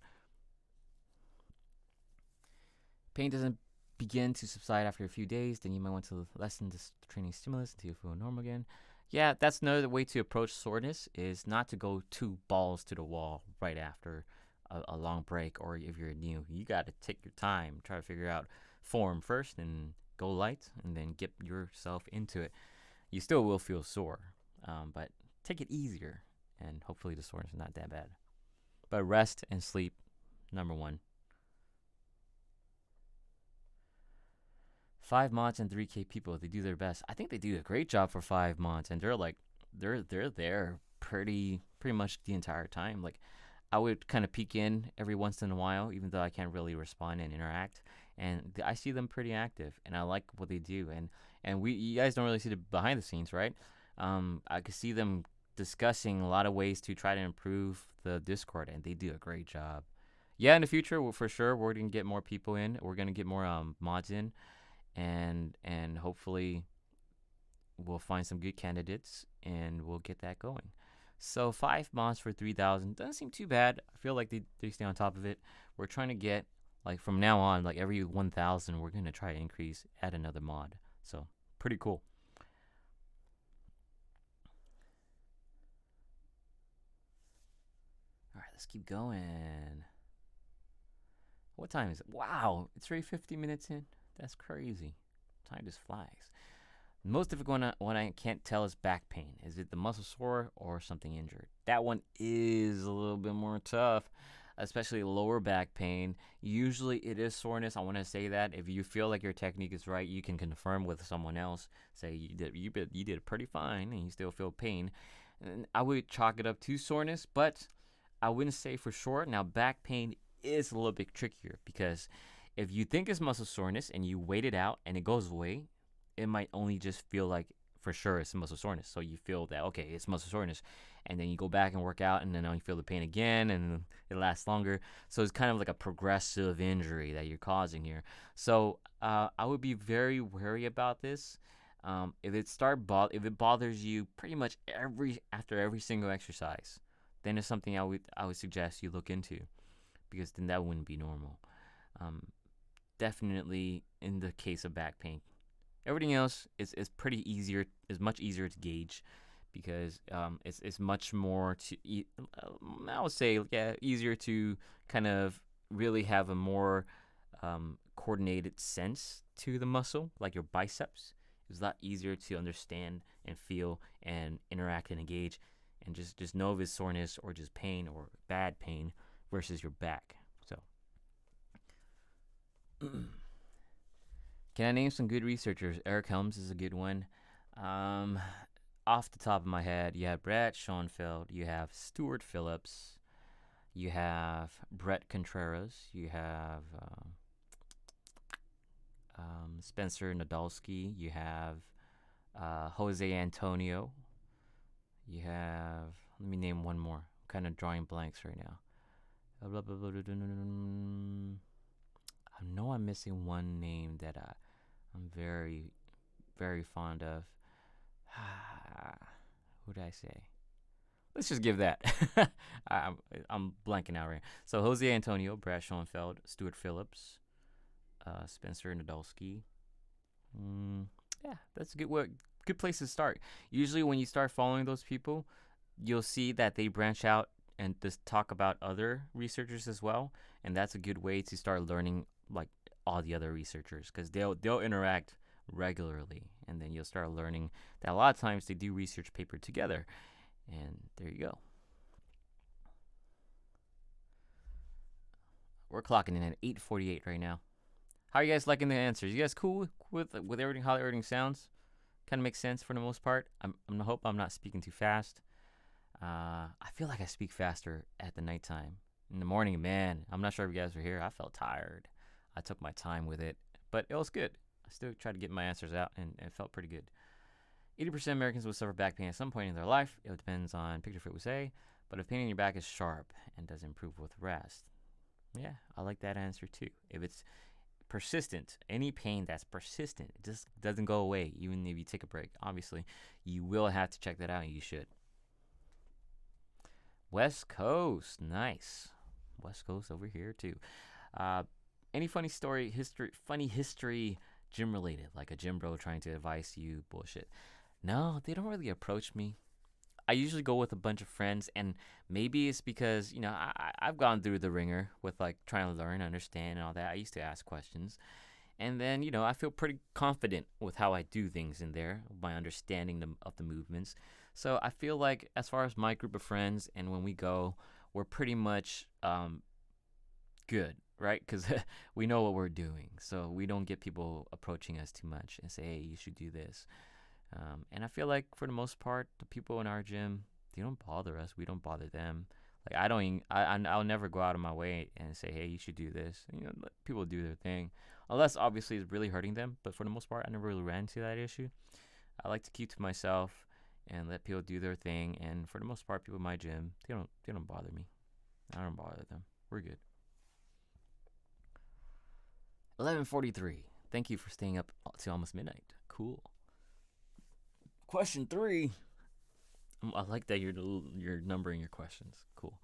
Pain doesn't begin to subside after a few days, then you might want to lessen this training stimulus until you feel normal again. Yeah, that's another way to approach soreness, is not to go two balls to the wall right after a long break, or if you're new. You got to take your time, try to figure out form first, and go light, and then get yourself into it. You still will feel sore, but take it easier, and hopefully the soreness is not that bad. But rest and sleep, number one. 5 months and 3K people, they do their best. I think they do a great job for 5 months, and they're there pretty much the entire time. Like, I would kind of peek in every once in a while, even though I can't really respond and interact. And I see them pretty active, and I like what they do. And you guys don't really see the behind the scenes, right? I could see them discussing a lot of ways to try to improve the Discord, and they do a great job. Yeah, in the future, for sure, we're gonna get more people in. We're gonna get more mods in, and hopefully we'll find some good candidates, and we'll get that going. So 5 mods for 3,000 doesn't seem too bad. I feel like they stay on top of it. We're trying to get, like, from now on, like every 1,000, we're going to try to increase, add another mod. So pretty cool. All right, let's keep going. What time is it? Wow, it's already 50 minutes in. That's crazy. Time just flies. The most difficult one I can't tell is back pain. Is it the muscle sore or something injured? That one is a little bit more tough, especially lower back pain. Usually it is soreness. I want to say that. If you feel like your technique is right, you can confirm with someone else. Say you did pretty fine and you still feel pain. And I would chalk it up to soreness, but I wouldn't say for sure. Now, back pain is a little bit trickier, because if you think it's muscle soreness and you wait it out and it goes away, it might only just feel like for sure it's muscle soreness. So you feel that, okay, it's muscle soreness. And then you go back and work out, and then you feel the pain again, and it lasts longer. So it's kind of like a progressive injury that you're causing here. So I would be very wary about this. If it bothers you pretty much after every single exercise, then it's something I would suggest you look into, because then that wouldn't be normal. Definitely in the case of back pain. Everything else is much easier to gauge, because it's much more I would say, yeah, easier to kind of really have a more coordinated sense to the muscle, like your biceps. It's a lot easier to understand and feel and interact and engage and just know if it's soreness or just pain or bad pain versus your back. So, can I name some good researchers? Eric Helms is a good one. Um, Off the top of my head, you have Brad Schoenfeld, you have Stuart Phillips, you have Brett Contreras, you have Spencer Nadolski, you have Jose Antonio, you have, let me name one more. I'm kind of drawing blanks right now. I know I'm missing one name that I'm very, very fond of. Who did I say? Let's just give that. I'm blanking out right now. So Jose Antonio, Brad Schoenfeld, Stuart Phillips, Spencer Nadolski. Yeah, that's a good place to start. Usually when you start following those people, you'll see that they branch out and just talk about other researchers as well, and that's a good way to start learning like all the other researchers because they'll interact regularly, and then you'll start learning that a lot of times they do research paper together, and there you go. We're clocking in at 8:48 right now. How are you guys liking the answers? You guys cool with everything? How everything sounds? Kind of makes sense for the most part. I hope I'm not speaking too fast. I feel like I speak faster at the nighttime. In the morning, man, I'm not sure if you guys were here. I felt tired. I took my time with it, but it was good. I still tried to get my answers out, and it felt pretty good. 80% of Americans will suffer back pain at some point in their life. It depends on PictureFit would say, but if pain in your back is sharp and does improve with rest, yeah, I like that answer too. If it's persistent, any pain that's persistent, it just doesn't go away, even if you take a break, obviously, you will have to check that out, and you should. West Coast, nice. West Coast over here too. Any funny history, gym related, like a gym bro trying to advise you bullshit? No, they don't really approach me. I usually go with a bunch of friends, and maybe it's because I've gone through the ringer with like trying to learn, understand, and all that. I used to ask questions, and then I feel pretty confident with how I do things in there, my understanding of the movements. So I feel like as far as my group of friends, and when we go, we're pretty much good, right? Because we know what we're doing, so we don't get people approaching us too much and say, "Hey, you should do this." And I feel like for the most part, the people in our gym, they don't bother us. We don't bother them. Like I'll never go out of my way and say, "Hey, you should do this." Let people do their thing, unless obviously it's really hurting them. But for the most part, I never really ran into that issue. I like to keep to myself and let people do their thing. And for the most part, people in my gym, they don't bother me. I don't bother them. We're good. 11:43. Thank you for staying up till almost midnight. Cool. Question 3. I like that you're numbering your questions. Cool.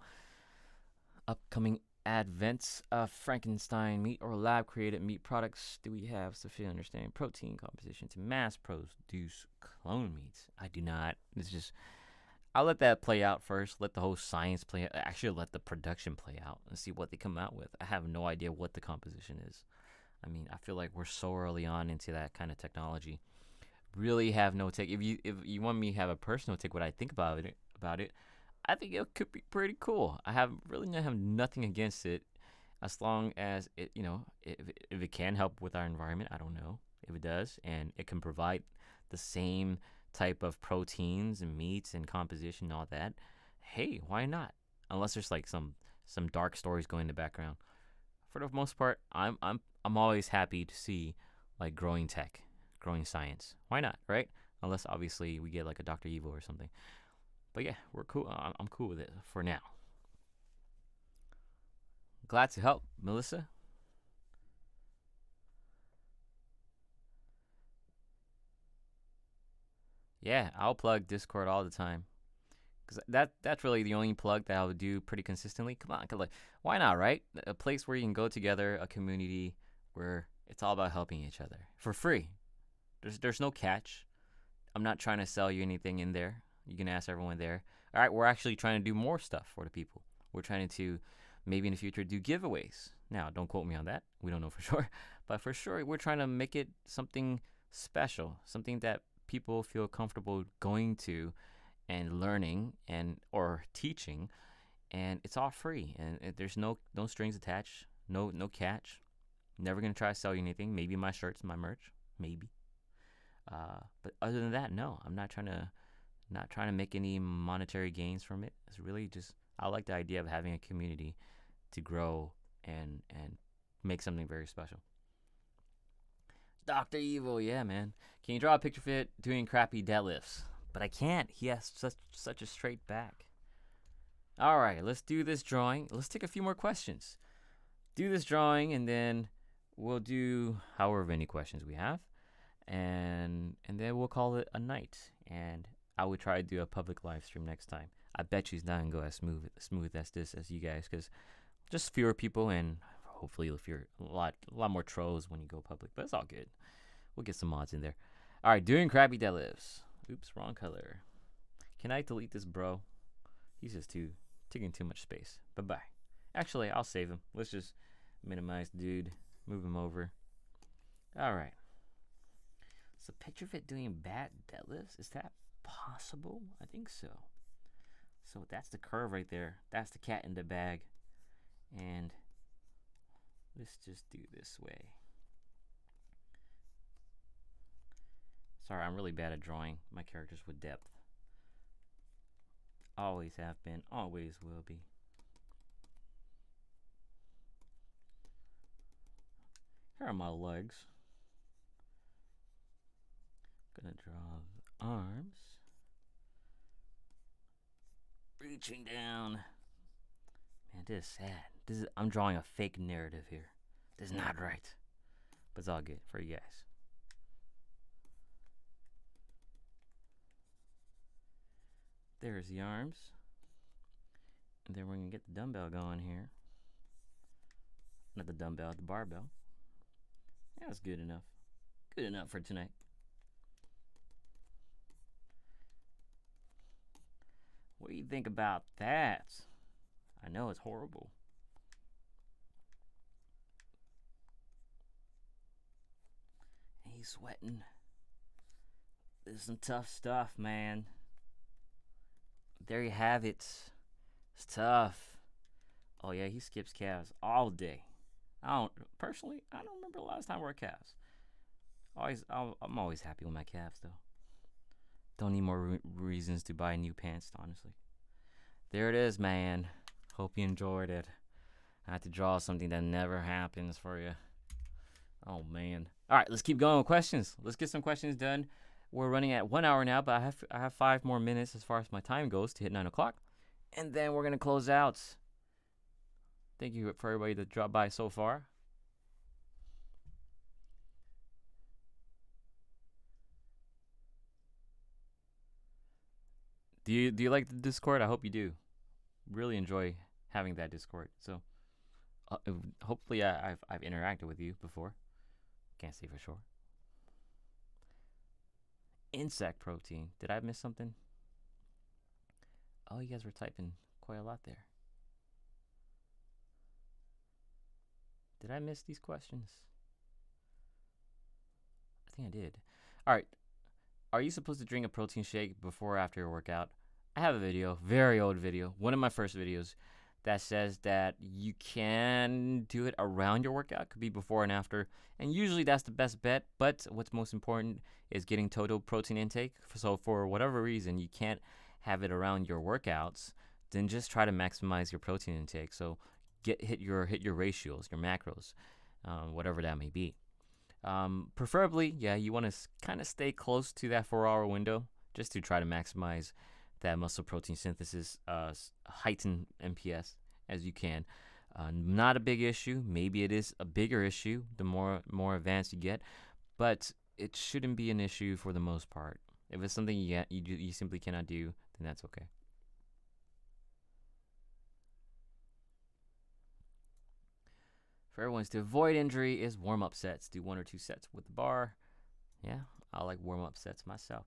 Upcoming advents of Frankenstein meat or lab created meat products. Do we have sufficient understanding protein composition to mass produce clone meats? I do not. I'll let that play out first. Let the whole science play out. Actually, let the production play out and see what they come out with. I have no idea what the composition is. I mean, I feel like we're so early on into that kind of technology. Really have no take. If you want me to have a personal take, what I think about it, I think it could be pretty cool. I have nothing against it, as long as it, if it can help with our environment. I don't know if it does, and it can provide the same type of proteins and meats and composition and all that. Hey, why not? Unless there's like some dark stories going in the background. For the most part, I'm always happy to see like growing tech, growing science. Why not, right? Unless obviously we get like a Dr. Evil or something. But yeah, we're cool. I'm cool with it for now. Glad to help, Melissa. Yeah, I'll plug Discord all the time. Because that's really the only plug that I would do pretty consistently. Come on, why not, right? A place where you can go together, a community where it's all about helping each other for free. There's no catch. I'm not trying to sell you anything in there. You can ask everyone there. All right, we're actually trying to do more stuff for the people. We're trying to maybe in the future do giveaways. Now, don't quote me on that. We don't know for sure. But for sure, we're trying to make it something special, something that people feel comfortable going to and learning and or teaching, and it's all free and there's no strings attached, no catch. Never gonna try to sell you anything. Maybe my shirts, my merch, maybe. But other than that, no, I'm not trying to make any monetary gains from it. It's really just I like the idea of having a community to grow and make something very special. Dr. Evil, yeah, man. Can you draw a picture fit doing crappy deadlifts? But I can't. He has such a straight back. All right, let's do this drawing. Let's take a few more questions. Do this drawing, and then we'll do however many questions we have, and then we'll call it a night. And I would try to do a public live stream next time. I bet you it's not gonna go as smooth as this as you guys, because just fewer people and hopefully you'll fear a lot more trolls when you go public. But it's all good. We'll get some mods in there. All right, doing crappy deadlifts. Oops, wrong color. Can I delete this bro? He's just taking too much space. Bye-bye. Actually, I'll save him. Let's just minimize dude. Move him over. All right. So PictureFit doing bad deadlifts? Is that possible? I think so. So that's the curve right there. That's the cat in the bag. And let's just do this way. Sorry, I'm really bad at drawing my characters with depth. Always have been, always will be. Here are my legs. Gonna draw the arms. Reaching down. Man, this is sad. I'm drawing a fake narrative here. This is not right. But it's all good for you guys. There's the arms. And then we're going to get the dumbbell going here. Not the dumbbell, the barbell. That's good enough. Good enough for tonight. What do you think about that? I know it's horrible. He's sweating. This is some tough stuff, man. There you have it. It's tough. Oh yeah, he skips calves all day. I don't remember the last time I wore calves. I'm always happy with my calves though. Don't need more reasons to buy new pants, honestly. There it is, man. Hope you enjoyed it. I had to draw something that never happens for you. Oh man. All right, let's keep going with questions. Let's get some questions done. We're running at 1 hour now, but I have 5 more minutes as far as my time goes to hit 9 o'clock. And then we're going to close out. Thank you for everybody that dropped by so far. Do you like the Discord? I hope you do. Really enjoy having that Discord. So hopefully I've interacted with you before. Can't say for sure. Insect protein. Did I miss something? Oh, you guys were typing quite a lot there. Did I miss these questions? I think I did. All right. Are you supposed to drink a protein shake before or after your workout? I have a video, very old video, one of my first videos, that says that you can do it around your workout. Could be before and after. And usually that's the best bet. But what's most important is getting total protein intake. So for whatever reason you can't have it around your workouts, then just try to maximize your protein intake. So hit your ratios, your macros, whatever that may be. Preferably, yeah, you want to kind of stay close to that 4-hour window just to try to maximize that muscle protein synthesis, heighten MPS as you can. Not a big issue. Maybe it is a bigger issue the more advanced you get, but it shouldn't be an issue for the most part. If it's something you simply cannot do, then that's okay. For everyone, to avoid injury is warm-up sets. Do 1 or 2 sets with the bar. Yeah, I like warm-up sets myself.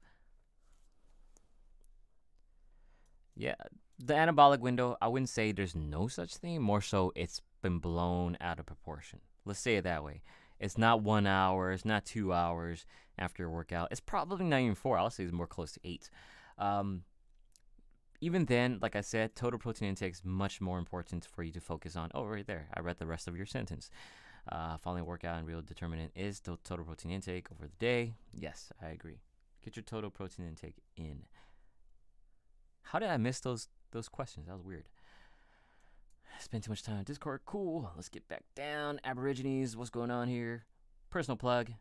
Yeah, the anabolic window, I wouldn't say there's no such thing. More so, it's been blown out of proportion. Let's say it that way. It's not 1 hour, it's not 2 hours after a workout. It's probably not even 4. I'll say it's more close to 8. Um, Even then, like I said, total protein intake is much more important for you to focus on. Oh, right there. I read the rest of your sentence. Following a workout and real determinant is the total protein intake over the day. Yes, I agree. Get your total protein intake in. How did I miss those questions? That was weird. Spend too much time on Discord. Cool. Let's get back down. Aborigines, what's going on here? Personal plug.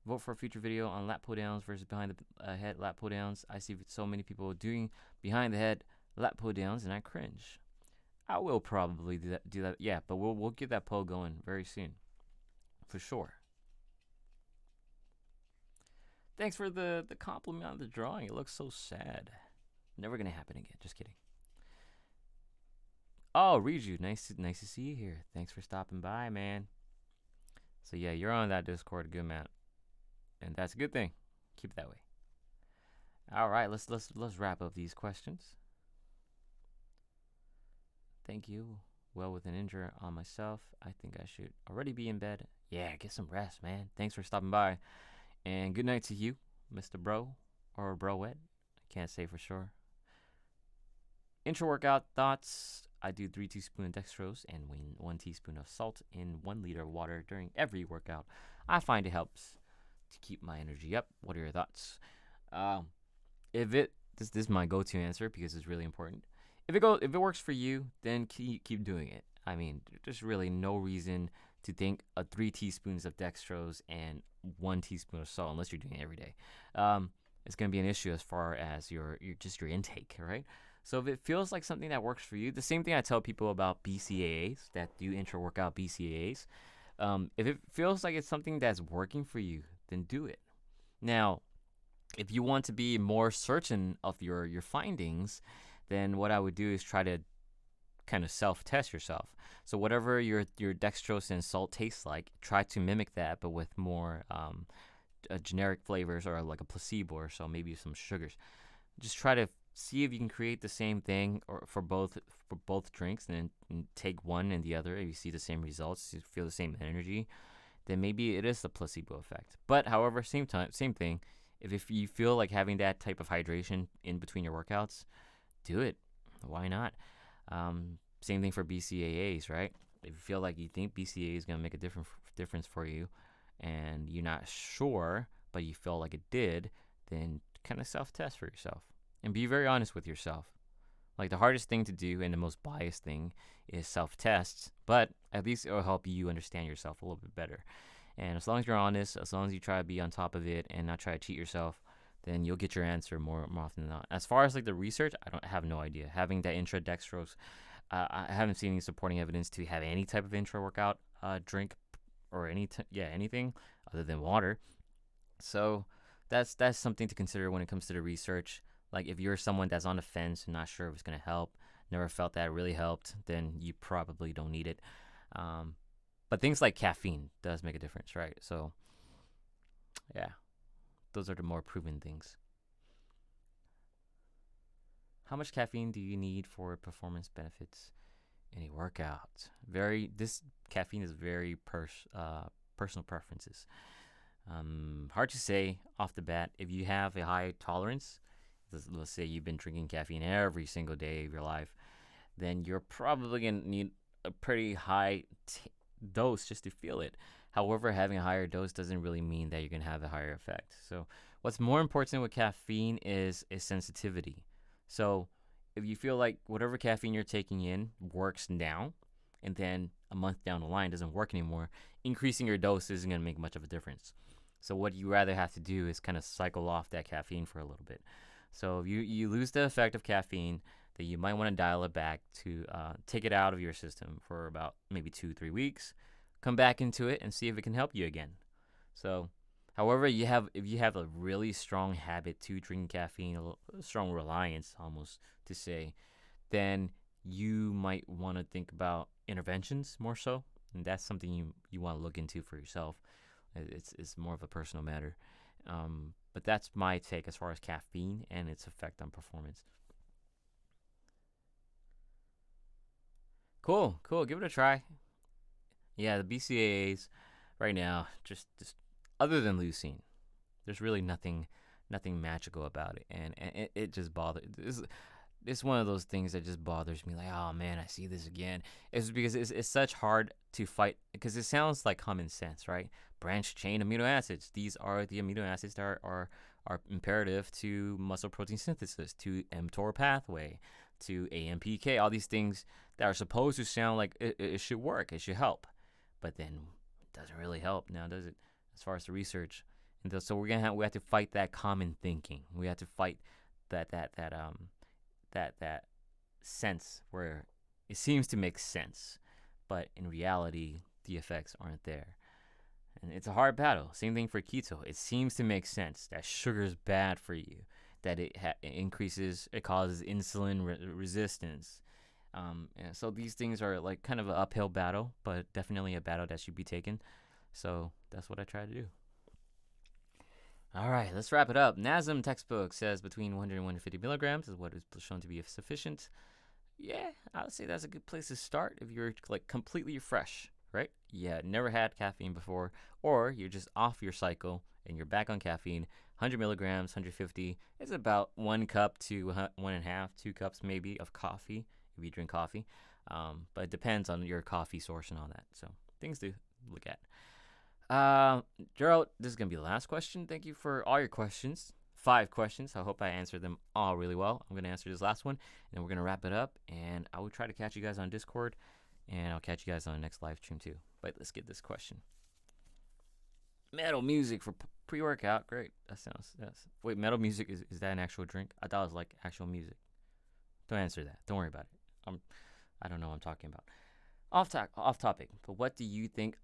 Vote for a future video on lat pull downs versus behind the head lat pull downs. I see so many people doing behind the head lat pull downs, and I cringe. I will probably do that. Yeah, but we'll get that poll going very soon, for sure. Thanks for the compliment on the drawing. It looks so sad. Never gonna happen again. Just kidding. Oh, Riju, nice to see you here. Thanks for stopping by, man. So yeah, you're on that Discord a good amount, and that's a good thing. Keep it that way. All right, let's wrap up these questions. Thank you. Well, with an injury on myself, I think I should already be in bed. Yeah, get some rest, man. Thanks for stopping by, and good night to you, Mr. Bro or Broette. I can't say for sure. Intra-workout thoughts. I do 3 teaspoons of dextrose and 1 teaspoon of salt in 1 liter of water during every workout. I find it helps to keep my energy up. What are your thoughts? This is my go-to answer because it's really important. If it works for you, then keep doing it. I mean, there's really no reason to think 3 teaspoons of dextrose and 1 teaspoon of salt unless you're doing it every day. It's going to be an issue as far as your intake, right? So if it feels like something that works for you, the same thing I tell people about BCAAs that do intra-workout BCAAs. If it feels like it's something that's working for you, then do it. Now, if you want to be more certain of your findings, then what I would do is try to kind of self-test yourself. So whatever your dextrose and salt tastes like, try to mimic that, but with more generic flavors or like a placebo or so, maybe some sugars. Just try to see if you can create the same thing or for both drinks, and then take one and the other. If you see the same results, you feel the same energy, then maybe it is the placebo effect. But however, same thing. If you feel like having that type of hydration in between your workouts, do it. Why not? Same thing for BCAAs, right? If you feel like you think BCAA is going to make a difference for you and you're not sure, but you feel like it did, then kind of self-test for yourself and be very honest with yourself. Like, the hardest thing to do and the most biased thing is self-tests, but at least it will help you understand yourself a little bit better. And as long as you're honest, as long as you try to be on top of it and not try to cheat yourself, then you'll get your answer more often than not. As far as like the research, I have no idea. Having that intra dextrose, I haven't seen any supporting evidence to have any type of intra workout drink or anything other than water. So that's something to consider when it comes to the research. Like, if you're someone that's on the fence and not sure if it's gonna help, never felt that it really helped, then you probably don't need it. But things like caffeine does make a difference, right? So yeah, those are the more proven things. How much caffeine do you need for performance benefits in a workout? This caffeine is very personal preferences. Hard to say off the bat. If you have a high tolerance, let's say you've been drinking caffeine every single day of your life, then you're probably going to need a pretty high dose just to feel it. However, having a higher dose doesn't really mean that you're going to have a higher effect. So what's more important with caffeine is sensitivity. So if you feel like whatever caffeine you're taking in works now, and then a month down the line doesn't work anymore, increasing your dose isn't going to make much of a difference. So what you rather have to do is kind of cycle off that caffeine for a little bit. So if you lose the effect of caffeine, then you might want to dial it back to take it out of your system for about maybe 2-3 weeks, come back into it and see if it can help you again. So however, if you have a really strong habit to drinking caffeine, a strong reliance almost to say, then you might want to think about interventions more so, and that's something you want to look into for yourself. It's more of a personal matter. But that's my take as far as caffeine and its effect on performance. Cool, cool. Give it a try. Yeah, the BCAAs right now, just other than leucine, there's really nothing magical about it, and it just bothers. It's one of those things that just bothers me. Like, oh man, I see this again. It's because it's such hard to fight because it sounds like common sense, right? Branch chain amino acids. These are the amino acids that are imperative to muscle protein synthesis, to mTOR pathway, to AMPK. All these things that are supposed to sound like it should work, it should help, but then it doesn't really help now, does it? As far as the research, and so we have to fight that common thinking. We have to fight that sense where it seems to make sense, but in reality, the effects aren't there. And it's a hard battle. Same thing for keto. It seems to make sense that sugar is bad for you, that it increases, it causes insulin resistance. And so these things are like kind of an uphill battle, but definitely a battle that should be taken. So that's what I try to do. All right, let's wrap it up. NASM textbook says between 100 and 150 milligrams is what is shown to be sufficient. Yeah, I would say that's a good place to start if you're like completely fresh, right? Yeah, never had caffeine before, or you're just off your cycle and you're back on caffeine. 100 milligrams, 150 is about 1 cup to 1.5, 2 cups maybe of coffee if you drink coffee. But it depends on your coffee source and all that. So things to look at. Gerald, this is going to be the last question. Thank you for all your questions. 5 questions. I hope I answered them all really well. I'm going to answer this last one, and we're going to wrap it up. And I will try to catch you guys on Discord, and I'll catch you guys on the next live stream too. But let's get this question. Metal music for pre-workout. Great. That sounds. Yes. Wait, metal music is that an actual drink? I thought it was like actual music. Don't answer that. Don't worry about it. I don't know what I'm talking about. Off topic. But what do you think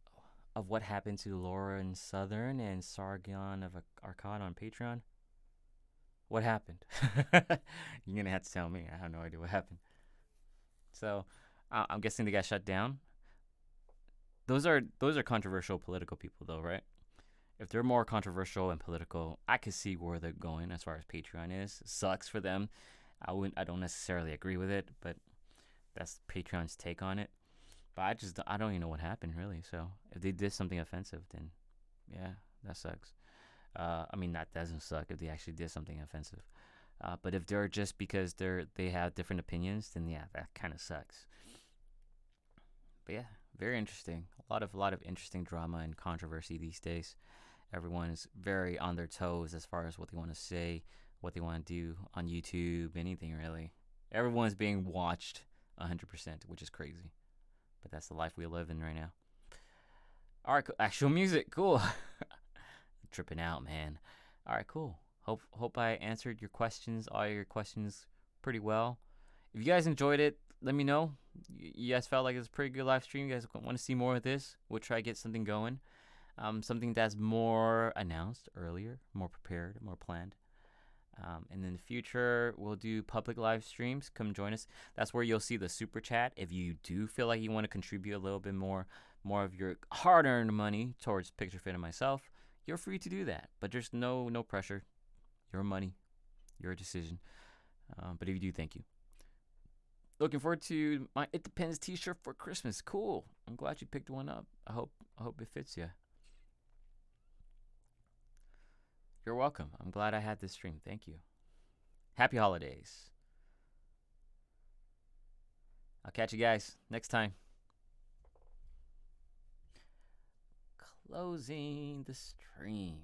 of what happened to Lauren Southern and Sargon of Akkad on Patreon? What happened? You're gonna have to tell me. I have no idea what happened. So, I'm guessing they got shut down. Those are controversial political people, though, right? If they're more controversial and political, I could see where they're going as far as Patreon is. It sucks for them. I don't necessarily agree with it, but that's Patreon's take on it. But I don't even know what happened really. So if they did something offensive, then yeah, that sucks. I mean, that doesn't suck if they actually did something offensive. But if they're just because they have different opinions, then yeah, that kind of sucks. But yeah, very interesting. A lot of interesting drama and controversy these days. Everyone is very on their toes as far as what they want to say, what they want to do on YouTube, anything really. Everyone's being watched 100%, which is crazy. But that's the life we live in right now. All right, actual music, cool. Tripping out, man. All right, cool. Hope I answered your questions, all your questions, pretty well. If you guys enjoyed it, let me know. You guys felt like it was a pretty good live stream. You guys want to see more of this? We'll try to get something going. Something that's more announced earlier, more prepared, more planned. And in the future, we'll do public live streams. Come join us. That's where you'll see the super chat. If you do feel like you want to contribute a little bit more of your hard-earned money towards PictureFit and myself, you're free to do that. But there's no pressure. Your money, your decision. But if you do, thank you. Looking forward to my It Depends t-shirt for Christmas. Cool. I'm glad you picked one up. I hope it fits you. You're welcome. I'm glad I had this stream. Thank you. Happy holidays. I'll catch you guys next time. Closing the stream.